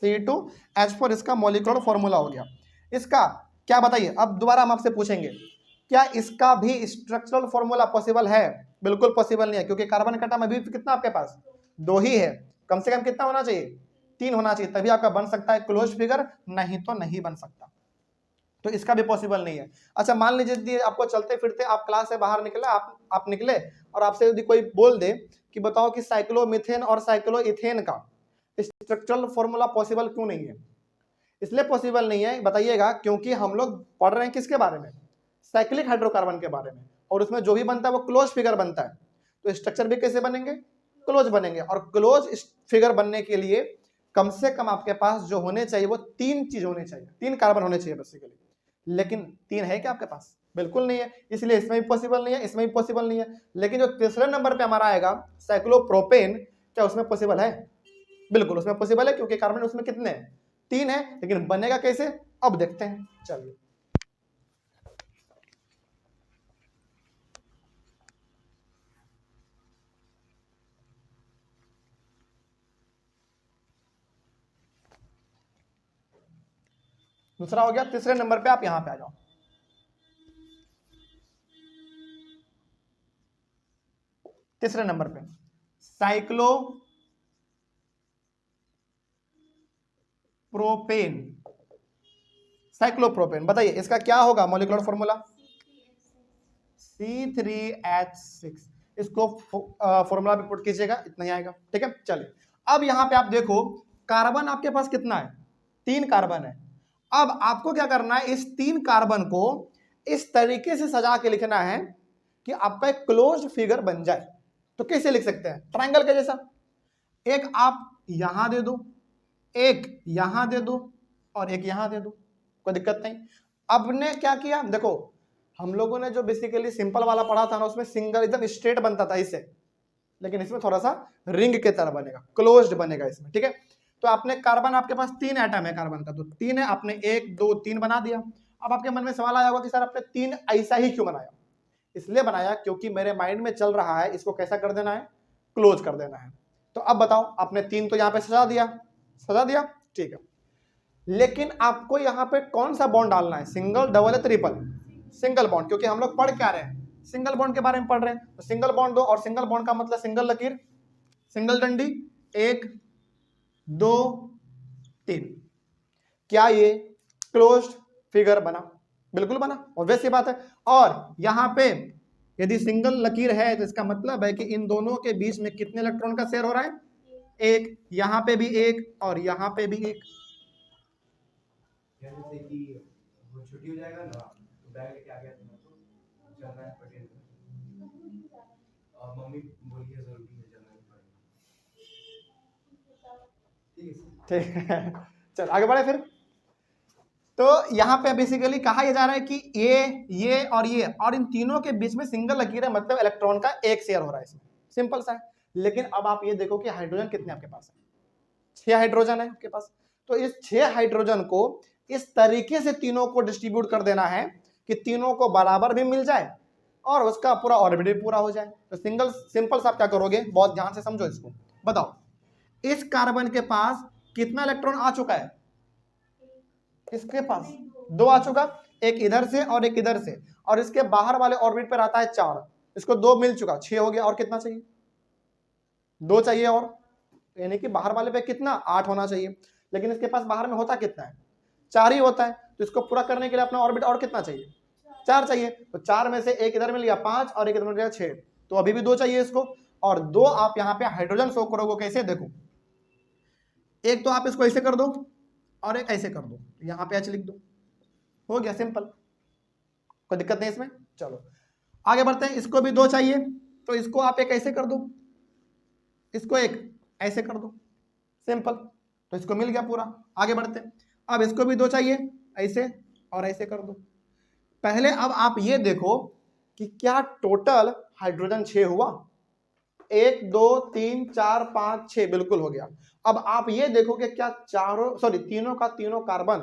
C2H4 इसका मोलिकुलर फॉर्मूला हो गया। इसका क्या बताइए? अब दोबारा हम आपसे पूछेंगे, क्या इसका भी स्ट्रक्चरल फॉर्मूला पॉसिबल है? बिल्कुल पॉसिबल नहीं है, क्योंकि कार्बन का एटम अभी कितना आपके पास? 2 ही है। कम से कम कितना होना चाहिए? 3 होना चाहिए, तभी आपका बन सकता है क्लोज फिगर, नहीं तो नहीं बन सकता। तो इसका भी पॉसिबल नहीं है। अच्छा मान लीजिए आपको चलते फिरते आप क्लास से बाहर निकले, आप निकले और आपसे यदि कोई बोल दे कि बताओ कि साइक्लोमीथेन और साइक्लोइथेन का स्ट्रक्चरल फॉर्मूला पॉसिबल क्यों नहीं है? इसलिए पॉसिबल नहीं है, बताइएगा, क्योंकि हम लोग पढ़ रहे हैं किसके बारे में? साइक्लिक हाइड्रोकार्बन के बारे में, और उसमें जो भी बनता है वो क्लोज फिगर बनता है। तो स्ट्रक्चर भी कैसे बनेंगे? क्लोज बनेंगे। और क्लोज फिगर बनने के लिए कम से कम आपके पास जो होने चाहिए वो 3 चीज होने चाहिए, 3 कार्बन होने चाहिए बेसिकली। लेकिन 3 है क्या आपके पास? बिल्कुल नहीं है। इसलिए इसमें भी पॉसिबल नहीं है, इसमें भी पॉसिबल नहीं है। लेकिन जो तीसरे नंबर पे हमारा आएगा साइक्लोप्रोपेन, क्या उसमें पॉसिबल है? बिल्कुल उसमें पॉसिबल है, क्योंकि कार्बन उसमें कितने हैं? 3 है। लेकिन बनेगा कैसे? अब देखते हैं। चलिए दूसरा हो गया। तीसरे नंबर पे आप यहां पे आ जाओ। तीसरे नंबर पे साइक्लोप्रोपेन, बताइए इसका क्या होगा मॉलिक्यूलर फॉर्मूला? C3H6। इसको फॉर्मूला पे पुट कीजिएगा, इतना ही आएगा। ठीक है, चलिए अब यहां पे आप देखो कार्बन आपके पास कितना है? 3 कार्बन है। अब आपको क्या करना है, इस 3 कार्बन को इस तरीके से सजा के लिखना है कि आपका एक क्लोज्ड फिगर बन जाए। तो कैसे लिख सकते हैं? ट्रायंगल के जैसा। एक आप यहां दे दो, एक यहां दे दो और एक यहां दे दो, कोई दिक्कत नहीं। अब ने क्या किया, देखो हम लोगों ने जो बेसिकली सिंपल वाला पढ़ा था ना, उसमें सिंगल एकदम स्ट्रेट बनता था इससे, लेकिन इसमें थोड़ा सा रिंग के तरह बनेगा, क्लोज्ड बनेगा इसमें। ठीक है, तो आपने कार्बन, आपके पास 3 एटम है कार्बन का, तो 3 है, आपने 1 2 3 बना दिया। अब आपके मन में सवाल आया होगा कि सर आपने 3 ऐसा ही क्यों बनाया? इसलिए बनाया क्योंकि मेरे माइंड में चल रहा है इसको कैसा कर देना है, क्लोज कर देना है। तो अब बताओ, आपने 3 तो यहाँ पे सजा दिया, ठीक है, लेकिन आपको यहाँ पे कौन सा बॉन्ड डालना है? सिंगल, डबल या ट्रिपल? सिंगल बॉन्ड, क्योंकि हम लोग पढ़ क्या रहे हैं, सिंगल बॉन्ड के बारे में पढ़ रहे हैं। तो सिंगल बॉन्ड दो, और सिंगल बॉन्ड का मतलब सिंगल लकीर, सिंगल डंडी, 1 2 3। क्या ये क्लोज्ड फिगर बना? बिल्कुल बना, ऑब्वियस सी बात है। और यहां पे यदि सिंगल लकीर है तो इसका मतलब है कि इन दोनों के बीच में कितने इलेक्ट्रॉन का शेयर हो रहा है? 1। यहां पे भी 1 और यहां पे भी 1। जैसे कि वो छुट्टी हो जाएगा ना, तो बैग लेके आ गया तो चल रहा है पटेल और मम्मी बोली है जरूरी है चलना पड़ेगा। ठीक है, चल आगे बढ़े फिर। तो यहाँ पे बेसिकली कहा यह जा रहा है कि ये और इन तीनों के बीच में सिंगल लकीर है, मतलब इलेक्ट्रॉन का एक शेयर हो रहा है इसमें, सिंपल सा है। लेकिन अब आप ये देखो कि हाइड्रोजन कितने आपके पास है? 6 हाइड्रोजन है आपके पास। तो इस 6 हाइड्रोजन को इस तरीके से तीनों को डिस्ट्रीब्यूट कर देना है कि तीनों को बराबर भी मिल जाए और उसका पूरा ऑर्बिट भी पूरा हो जाए। तो सिंपल सा आप क्या करोगे, बहुत ध्यान से समझो इसको। बताओ इस कार्बन के पास कितना इलेक्ट्रॉन आ चुका है? इसके पास 2 आ चुका, एक इधर से और एक इधर से, और इसके बाहर वाले ऑर्बिट पर आता है 4। इसको 2 मिल चुका, 6 हो गया। और कितना चाहिए? 2 चाहिए, और यानी कि बाहर वाले पे कितना? 8 होना चाहिए। लेकिन इसके पास बाहर में होता कितना है? 4 ही होता है। तो इसको पूरा करने के लिए अपना ऑर्बिट और कितना चाहिए? 4 चाहिए। तो 4 में से एक इधर मिल गया 5 और एक इधर मिल गया 6, तो अभी भी 2 चाहिए इसको। और 2 आप यहाँ पे हाइड्रोजन शो करोगे कैसे? देखो, एक तो आप इसको ऐसे कर दो और एक ऐसे कर दो, यहाँ पे H लिख दो, हो गया सिंपल, कोई दिक्कत नहीं इसमें। चलो आगे बढ़ते हैं। इसको भी 2 चाहिए, तो इसको आप एक ऐसे कर दो, इसको एक ऐसे कर दो, सिंपल, तो इसको मिल गया पूरा। आगे बढ़ते हैं। अब इसको भी 2 चाहिए, ऐसे और ऐसे कर दो। पहले अब आप ये देखो कि क्या टोटल हाइड्रोजन 6 हुआ? 1 2 3 4 5 6, बिल्कुल हो गया। अब आप ये देखो कि क्या तीनों का तीनों कार्बन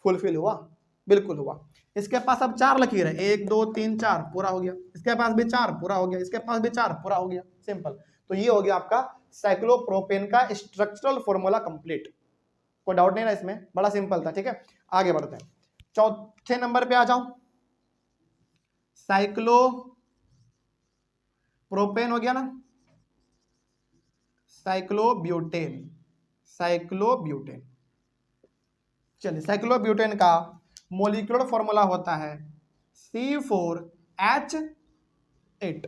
फुलफिल हुआ? बिल्कुल हुआ। इसके पास अब 4 लकीर है, 1 2 3 4, पूरा हो गया। इसके पास भी 4, पूरा हो गया। इसके पास भी 4, पूरा हो गया, सिंपल। तो ये हो गया आपका साइक्लोप्रोपेन का स्ट्रक्चरल फॉर्मूला कंप्लीट। कोई डाउट नहीं ना इसमें, बड़ा सिंपल था। ठीक है, आगे बढ़ते हैं। चौथे नंबर पे आ जाओ। साइक्लोप्रोपेन हो गया ना, साइक्लोब्यूटेन। चलिए, साइक्लोब्यूटेन का मोलिकुलर फॉर्मूला होता है C4H8।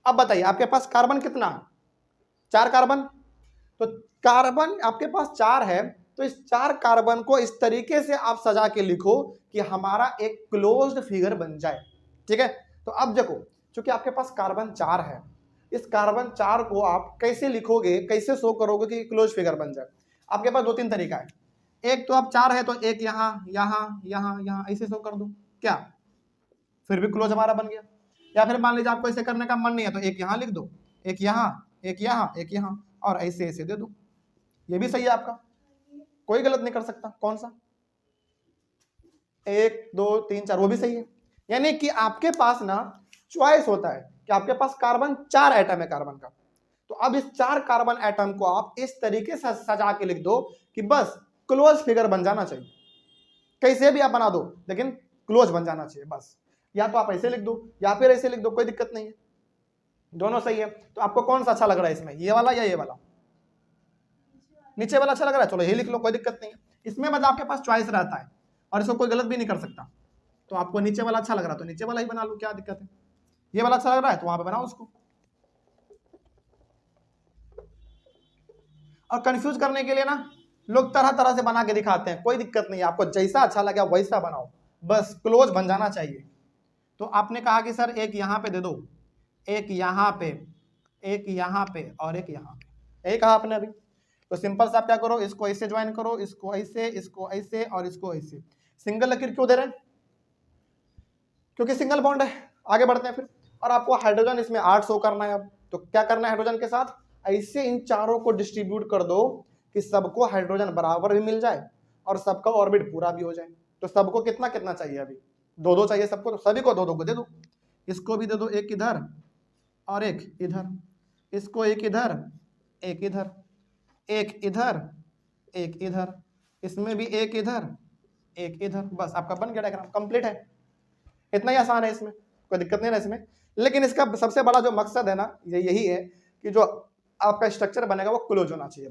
अब बताइए आपके पास कार्बन कितना? 4 कार्बन। तो कार्बन आपके पास 4 है, तो इस 4 कार्बन को इस तरीके से आप सजा के लिखो कि हमारा एक क्लोज्ड फिगर बन जाए। ठीक है, तो अब देखो, चूंकि आपके पास कार्बन 4 है, इस कार्बन 4 को आप कैसे लिखोगे, कैसे शो करोगे कि क्लोज फिगर बन जाए? आपके पास 2-3 तरीका है। एक तो आप 4 है तो एक यहाँ यहाँ यहाँ यहाँ ऐसे शो कर दो, क्या फिर भी क्लोज हमारा बन गया। या फिर मान लीजिए आपको ऐसे करने का मन नहीं है, तो एक यहाँ लिख दो, एक यहाँ, एक यहाँ, एक यहाँ, और ऐसे ऐसे दे दो, ये भी सही है आपका, कोई गलत नहीं कर सकता। कौन सा? 1 2 3 4, वो भी सही है। यानी कि आपके पास ना चॉइस होता है कि आपके पास कार्बन 4 एटम है कार्बन का, तो अब इस 4 कार्बन एटम को आप इस तरीके से सजा के लिख दो कि बस क्लोज फिगर बन जाना चाहिए। कैसे भी आप बना दो, लेकिन क्लोज बन जाना चाहिए बस। या तो आप ऐसे लिख दो या फिर ऐसे लिख दो, कोई दिक्कत नहीं है। दोनों सही है। तो आपको कौन सा अच्छा लग रहा है इसमें, ये वाला या ये वाला? नीचे वाला अच्छा लग रहा है, चलो ये लिख लो, कोई दिक्कत नहीं है। इसमें मतलब आपके पास चॉइस रहता है और इसको कोई गलत भी नहीं कर सकता। तो आपको नीचे वाला अच्छा लग रहा है तो नीचे वाला ही बना लो, क्या दिक्कत है। ये वाला अच्छा लग रहा है तो वहां पे बनाओ उसको। और कंफ्यूज करने के लिए ना लोग तरह तरह से बना के दिखाते हैं, कोई दिक्कत नहीं है, आपको जैसा अच्छा लगे वैसा बनाओ, बस क्लोज बन जाना चाहिए। तो आपने कहा कि सर एक यहाँ पे दे दो, एक यहाँ पे, एक यहाँ पे और एक यहाँ पे, यही कहा आपने अभी। तो सिंपल सा आप क्या करो, इसको ऐसे ज्वाइन करो, इसको ऐसे, इसको ऐसे और इसको ऐसे। सिंगल लकीर क्यों दे रहे हैं? क्योंकि सिंगल बॉन्ड है। आगे बढ़ते हैं फिर। और आपको हाइड्रोजन इसमें 8 शो करना है। अब तो क्या करना है हाइड्रोजन के साथ, ऐसे इन चारों को डिस्ट्रीब्यूट कर दो कि सबको हाइड्रोजन बराबर भी मिल जाए और सबका ऑर्बिट पूरा भी हो जाए। तो सबको कितना कितना चाहिए, अभी 2-2 चाहिए सबको, तो सभी को 2-2 को दे दो। इसको भी दे दो, एक इधर और एक इधर, इसको एक इधर, एक इधर, एक इधर, एक इधर, इसमें भी एक इधर, एक इधर। बस आपका बन गया डायग्राम, कंप्लीट है। इतना ही आसान है, इसमें कोई दिक्कत नहीं है इसमें। लेकिन इसका सबसे बड़ा जो मकसद है ना, ये यही है कि जो आपका स्ट्रक्चर बनेगा वो क्लोज होना चाहिए,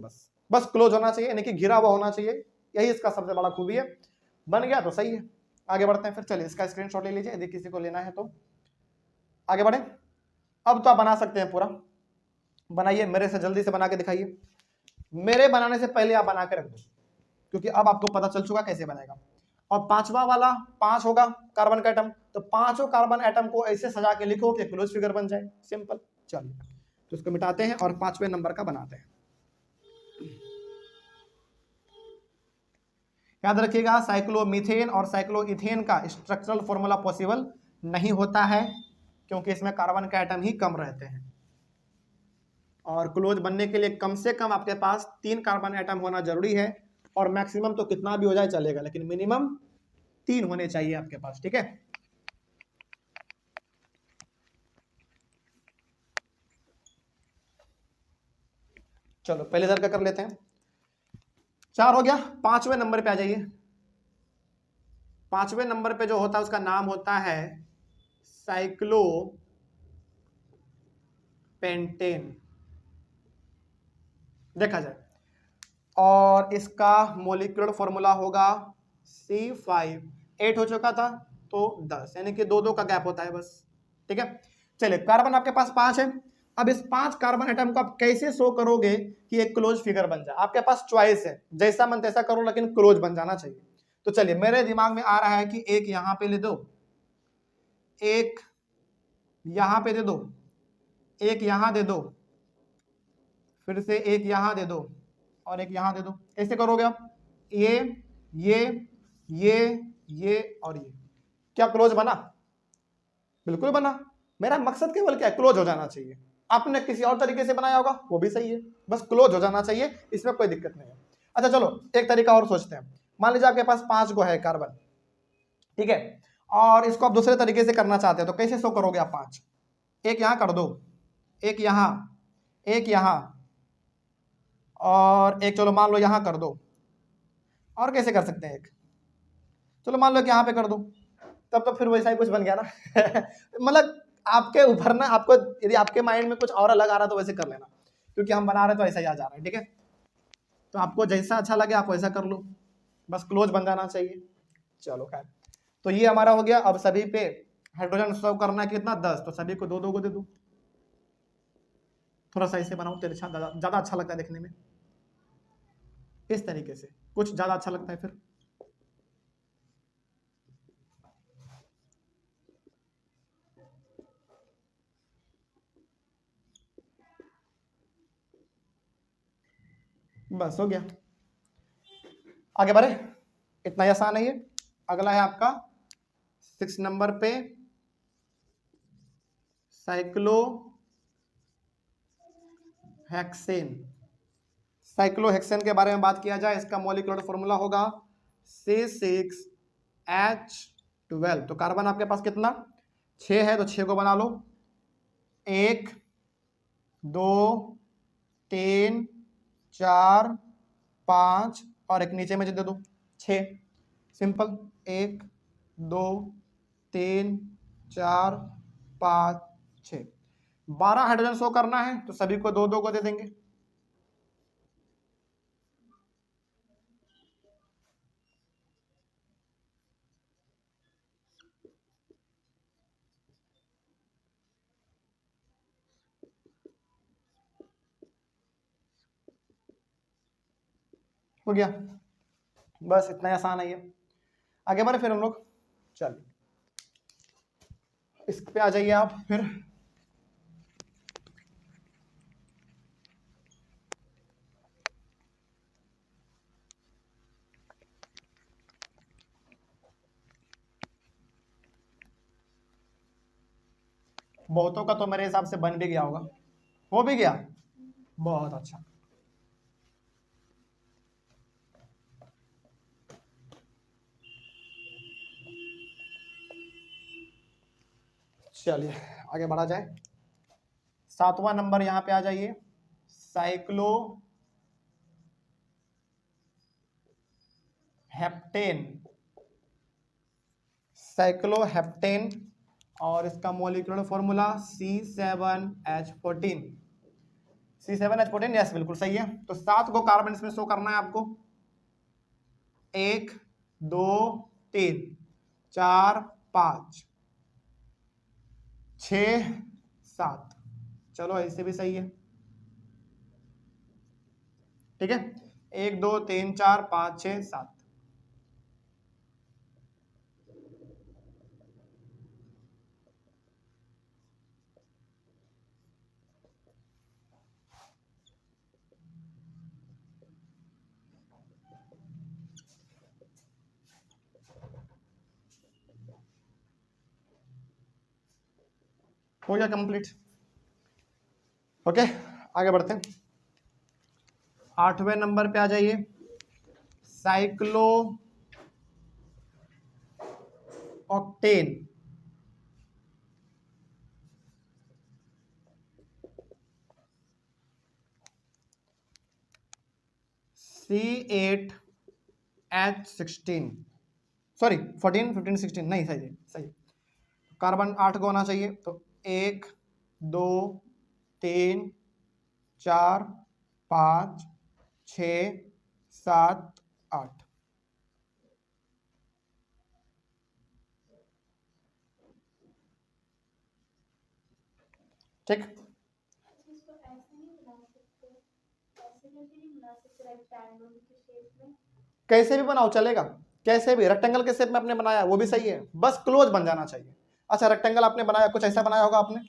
बस क्लोज होना चाहिए, यानी कि घिरा हुआ होना चाहिए। यही इसका सबसे बड़ा खूबी है। बन गया तो सही है। आगे बढ़ते हैं फिर, चलिए इसका स्क्रीनशॉट ले लीजिए यदि किसी को लेना है तो। आगे बढ़े। अब तो आप बना सकते हैं पूरा, बनाइए, मेरे से जल्दी से बना के दिखाइए। मेरे बनाने से पहले आप बना के रख दो, क्योंकि अब आपको पता चल चुका कैसे बनेगा। और पांचवा वाला 5 होगा कार्बन का एटम, तो पांचों कार्बन एटम को ऐसे सजा के लिखो कि क्लोज फिगर बन जाए, सिंपल। चलिए तो इसको मिटाते हैं और 5वें नंबर का बनाते हैं। याद रखिएगा, साइक्लोमीथेन और साइक्लोइथेन का स्ट्रक्चरल फॉर्मूला पॉसिबल नहीं होता है, क्योंकि इसमें कार्बन का एटम ही कम रहते हैं। और क्लोज बनने के लिए कम से कम आपके पास 3 कार्बन एटम होना जरूरी है, और मैक्सिमम तो कितना भी हो जाए चलेगा, लेकिन मिनिमम 3 होने चाहिए आपके पास, ठीक है। चलो पहले इधर का कर लेते हैं। 4 हो गया। 5वें नंबर पे आ जाइए। 5वें नंबर पे जो होता है उसका नाम होता है साइक्लोपेंटेन, देखा जाए। और इसका मोलिकुलर फॉर्मूला होगा C5। 8 हो चुका था तो 10, यानी कि 2-2 का गैप होता है बस, ठीक है। चलिए कार्बन आपके पास 5 है। अब इस 5 कार्बन एटम को आप कैसे शो करोगे कि एक क्लोज फिगर बन जाए? आपके पास चॉइस है, जैसा मन तैसा करो, लेकिन क्लोज बन जाना चाहिए। तो चलिए मेरे दिमाग में आ रहा है कि एक यहां पे ले दो, एक यहां पे दे दो, एक यहां दे दो, फिर से एक यहां दे दो और एक यहां दे दो। कैसे करोगे आप? ये और ये। क्या क्लोज बना? बिल्कुल बना। मेरा मकसद केवल क्या है, क्लोज हो जाना चाहिए। आपने किसी और तरीके से बनाया होगा वो भी सही है, बस क्लोज हो जाना चाहिए, इसमें कोई दिक्कत नहीं है। अच्छा चलो एक तरीका और सोचते हैं। मान लीजिए आपके पास 5 गो है कार्बन, ठीक है, और इसको आप दूसरे तरीके से करना चाहते हैं, तो कैसे शो करोगे आप? 5 एक यहां कर दो, एक यहां, एक यहां और एक, चलो मान लो यहां कर दो। और कैसे कर सकते हैं? एक, चलो मान लो कि यहां पे कर दो, तब तो फिर वैसा ही कुछ बन गया ना। मतलब आपके ऊपर ना, आपको यदि आपके माइंड में कुछ और अलग आ रहा है तो वैसे कर लेना, क्योंकि हम बना रहे तो ऐसा ही आ जा रहा है, ठीक है। तो आपको जैसा अच्छा लगे आप वैसा कर लो, बस क्लोज बन जाना चाहिए। चलो खैर, तो ये हमारा हो गया। अब सभी पे हाइड्रोजन सर्व करना है कितना? 10, तो सभी को 2-2 को दे दो। थोड़ा सा इसे बनाओ, तिरछा, ज्यादा अच्छा लगता है देखने में, इस तरीके से कुछ ज्यादा अच्छा लगता है फिर। बस हो गया, आगे बढ़े। इतना ही आसान है ये। अगला है आपका 6 नंबर पे साइक्लोहेक्सेन। साइक्लोहेक्सेन के बारे में बात किया जाए, इसका मॉलिक्यूलर फॉर्मूला होगा C6H12। तो कार्बन आपके पास कितना? 6 है, तो 6 को बना लो। 1 2 3 4 5 और एक नीचे में दे दो 6, सिंपल। 1 2 3 4 5 6। 12 हाइड्रोजन शो करना है तो सभी को 2-2 को दे देंगे। हो गया, बस इतना आसान है ये। आगे बढ़े फिर हम लोग, चलिए इस पे आ जाइए आप फिर। बहुतों का तो मेरे हिसाब से बन भी गया होगा, हो भी गया, बहुत अच्छा। चलिए आगे बढ़ा जाए। 7वां नंबर यहां पे आ जाइए, साइक्लो हेप्टेन, साइक्लोहेप्टेन, और इसका molecular formula C7H14। C7H14, yes बिल्कुल सही है। तो 7 को कार्बन इसमें शो करना है आपको, 1 2 3 4 5 6 7, चलो ऐसे भी सही है, ठीक है। 1 2 3 4 5 6 7। हो गया कंप्लीट। ओके आगे बढ़ते हैं। 8वें नंबर पे आ जाइए, साइक्लो ऑक्टेन, C8H16, सॉरी 14 15 16 नहीं, सही है सही। कार्बन 8 को होना चाहिए, तो 1 2 3 4 5 6 7 8। ठीक, इसको ऐसे नहीं बना सकते, ऐसे करके नहीं बना सकते रेक्टेंगल के शेप में? कैसे भी बनाओ चलेगा, कैसे भी। रेक्टेंगल के शेप में आपने बनाया वो भी सही है, बस क्लोज बन जाना चाहिए। अच्छा रेक्टेंगल आपने बनाया, कुछ ऐसा बनाया होगा आपने,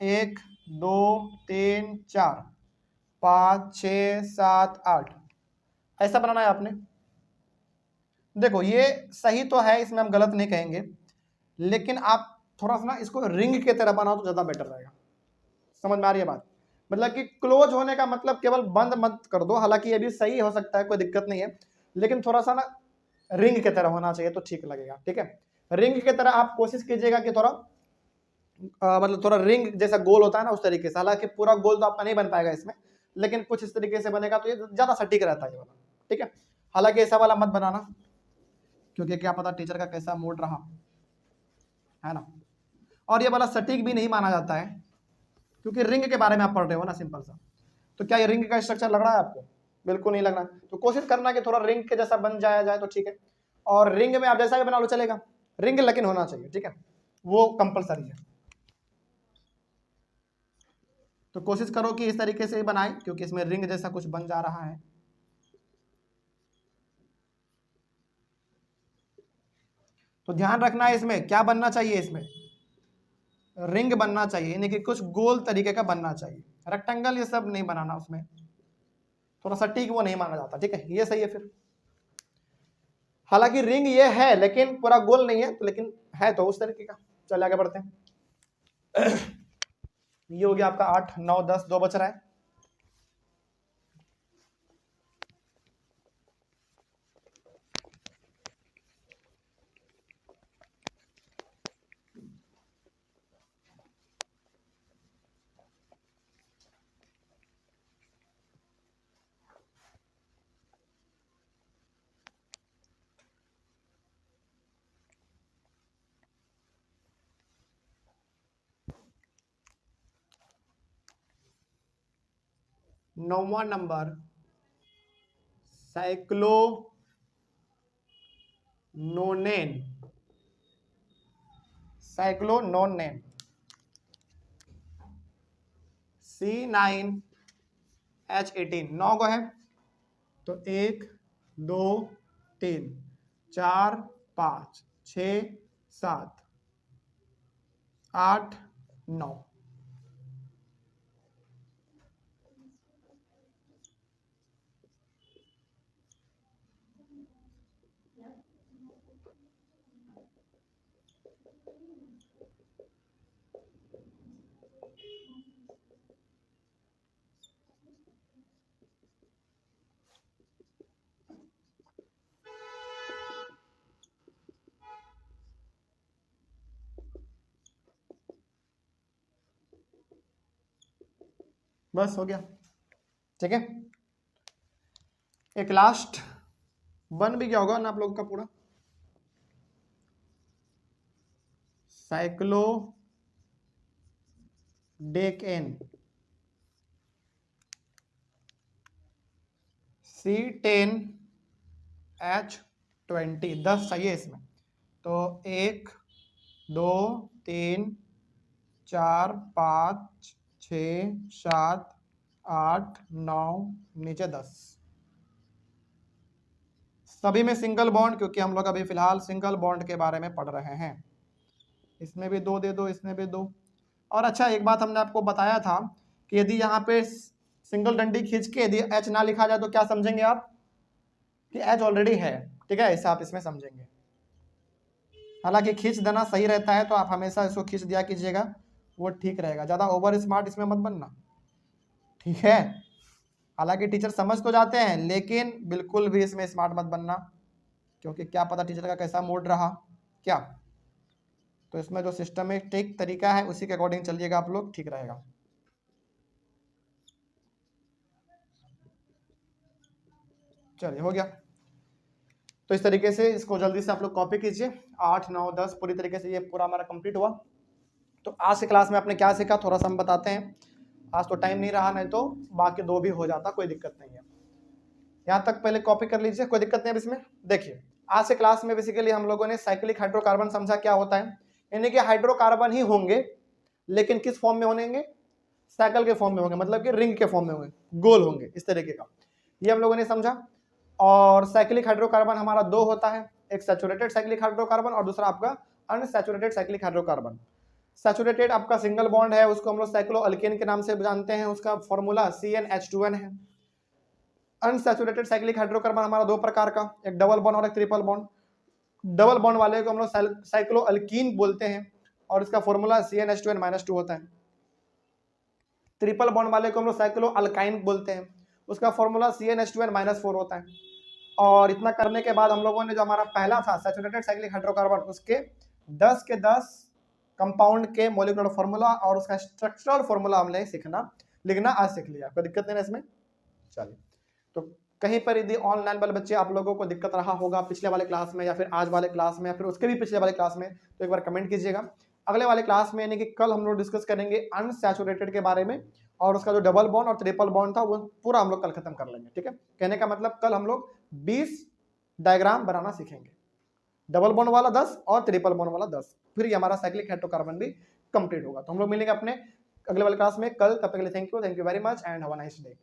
1 2 3 4 5 6 7 8, ऐसा बनाना है आपने। देखो ये सही तो है, इसमें हम गलत नहीं कहेंगे, लेकिन आप थोड़ा सा ना इसको रिंग की तरह बनाओ तो ज्यादा बेटर रहेगा। समझ में आ रही है बात? मतलब कि क्लोज होने का मतलब केवल बंद मत कर दो, हालांकि ये भी सही हो सकता है, कोई दिक्कत नहीं है, लेकिन थोड़ा सा ना रिंग की तरह होना चाहिए तो ठीक लगेगा, ठीक है। रिंग की तरह आप कोशिश कीजिएगा कि थोड़ा मतलब थोड़ा रिंग जैसा गोल होता है ना उस तरीके से। हालांकि पूरा गोल तो आपका नहीं बन पाएगा इसमें, लेकिन कुछ इस तरीके से बनेगा तो ये ज्यादा सटीक रहता है ये वाला, ठीक है। हालांकि ऐसा वाला मत बनाना, क्योंकि क्या पता टीचर का कैसा मूड रहा है ना। और ये वाला सटीक भी नहीं माना जाता है, क्योंकि रिंग के बारे में आप पढ़ रहे हो ना, सिंपल सा। तो क्या ये रिंग का स्ट्रक्चर लग रहा है आपको? बिल्कुल नहीं लग रहा। तो कोशिश करना कि थोड़ा रिंग के जैसा बन जाया जाए तो ठीक है। और रिंग में आप जैसा भी बना लो चलेगा, रिंग लेकिन होना चाहिए, ठीक है, वो कंपलसरी है। तो कोशिश करो कि इस तरीके से ही बनाए, क्योंकि इसमें रिंग जैसा कुछ बन जा रहा है। तो ध्यान रखना है इसमें क्या बनना चाहिए, इसमें रिंग बनना चाहिए, यानी कि कुछ गोल तरीके का बनना चाहिए। रेक्टेंगल ये सब नहीं बनाना, उसमें थोड़ा सटीक वो नहीं माना जाता, ठीक है, ये सही है फिर। हालांकि रिंग ये है लेकिन पूरा गोल नहीं है, तो लेकिन है तो उस तरीके का। चलिए आगे बढ़ते हैं। ये हो गया आपका 8 9 10, 2 बच रहा है। 9वां नंबर साइक्लोनोनेन। साइक्लोनोनेन C9H18 9 गो है, तो 1 2 3 4 5 6 7 8 9। बस हो गया, ठीक है। एक लास्ट बन भी गया होगा ना आप लोग का पूरा। साइक्लोडेकेन C10H20 10 चाहिए इसमें, तो 1 2 3 4 5 6 7 8 9 नीचे 10। सभी में सिंगल बॉन्ड, क्योंकि हम लोग अभी फिलहाल सिंगल बॉन्ड के बारे में पढ़ रहे हैं। इसमें भी 2 दे दो, इसमें भी 2। और अच्छा, एक बात हमने आपको बताया था कि यदि यहाँ पे सिंगल डंडी खींच के यदि H ना लिखा जाए तो क्या समझेंगे आप कि H ऑलरेडी है, ठीक है, ऐसा आप इसमें समझेंगे। हालांकि खींच देना सही रहता है, तो आप हमेशा इसको खींच दिया कीजिएगा, वो ठीक रहेगा। ज़्यादा ओवर स्मार्ट इसमें मत बनना, ठीक है। हालांकि टीचर समझ तो जाते हैं, लेकिन बिल्कुल भी इसमें स्मार्ट मत बनना, क्योंकि क्या पता टीचर का कैसा मूड रहा क्या। तो इसमें जो सिस्टमेटिक तरीका है उसी के अकॉर्डिंग चलिएगा आप लोग, ठीक रहेगा। चलिए, हो गया। तो इस तरीके से इसको जल्दी से आप लोग कॉपी कीजिए। 8 9 10 पूरी तरीके से ये पूरा हमारा कंप्लीट हुआ। तो आज के क्लास में आपने क्या सीखा थोड़ा सा हम बताते हैं। आज तो टाइम नहीं रहा, नहीं तो बाकी 2 भी हो जाता, कोई दिक्कत नहीं है। यहाँ तक पहले कॉपी कर लीजिए, कोई दिक्कत नहीं है इसमें। देखिए, आज से क्लास में बेसिकली हम लोगों ने साइक्लिक हाइड्रोकार्बन समझा क्या होता है, यानी कि हाइड्रोकार्बन ही होंगे, लेकिन किस फॉर्म में होंगे, साइकिल के फॉर्म में होंगे, मतलब कि रिंग के फॉर्म में होंगे, गोल होंगे, इस तरीके का, ये हम लोगों ने समझा। और साइक्लिक हाइड्रोकार्बन हमारा 2 होता है, एक सैचुरेटेड साइक्लिक हाइड्रोकार्बन और दूसरा आपका अनसैचुरेटेड साइक्लिक हाइड्रोकार्बन। सैचुरेटेड आपका सिंगल बॉन्ड है, उसको हम लोग साइक्लोअल्केन के नाम से जानते हैं, उसका फॉर्मूला CnH2n है। अनसैचुरेटेड साइक्लिक हाइड्रोकार्बन हमारा 2 प्रकार का, एक डबल बॉन्ड और एक ट्रिपल बॉन्ड। डबल बॉन्ड वाले को हम लोग साइक्लोअल्कीन बोलते हैं और इसका फॉर्मूला CnH2n-2 होता है। ट्रिपल बॉन्ड वाले को हम लोग साइक्लोअल्काइन बोलते हैं, उसका फॉर्मूला CnH2n-4 होता है। और इतना करने के बाद हम लोगों ने जो हमारा पहला था सैचुरेटेड साइक्लिक हाइड्रोकार्बन, उसके 10 के 10 कंपाउंड के मॉलिक्यूलर फॉर्मूला और उसका स्ट्रक्चरल फॉर्मूला हमने लिखना आज सीख लिया। कोई दिक्कत नहीं है इसमें। चलिए, तो कहीं पर यदि ऑनलाइन वाले बच्चे आप लोगों को दिक्कत रहा होगा पिछले वाले क्लास में या फिर आज वाले क्लास में या फिर उसके भी पिछले वाले क्लास में, तो एक बार कमेंट कीजिएगा। अगले वाले क्लास में यानी कि कल हम लोग डिस्कस करेंगे अनसैचुरेटेड के बारे में, और उसका जो डबल बॉन्ड और ट्रिपल बॉन्ड था वो पूरा हम लोग कल खत्म कर लेंगे, ठीक है। कहने का मतलब कल हम लोग 20 डायग्राम बनाना सीखेंगे, डबल बॉन्ड वाला 10 और ट्रिपल बॉन्ड वाला 10, फिर ये हमारा साइक्लिक हाइड्रोकार्बन भी कंप्लीट होगा। तो हम लोग मिलेंगे अपने अगले वाले क्लास में कल। तब तक के लिए thank you very much and have a nice day.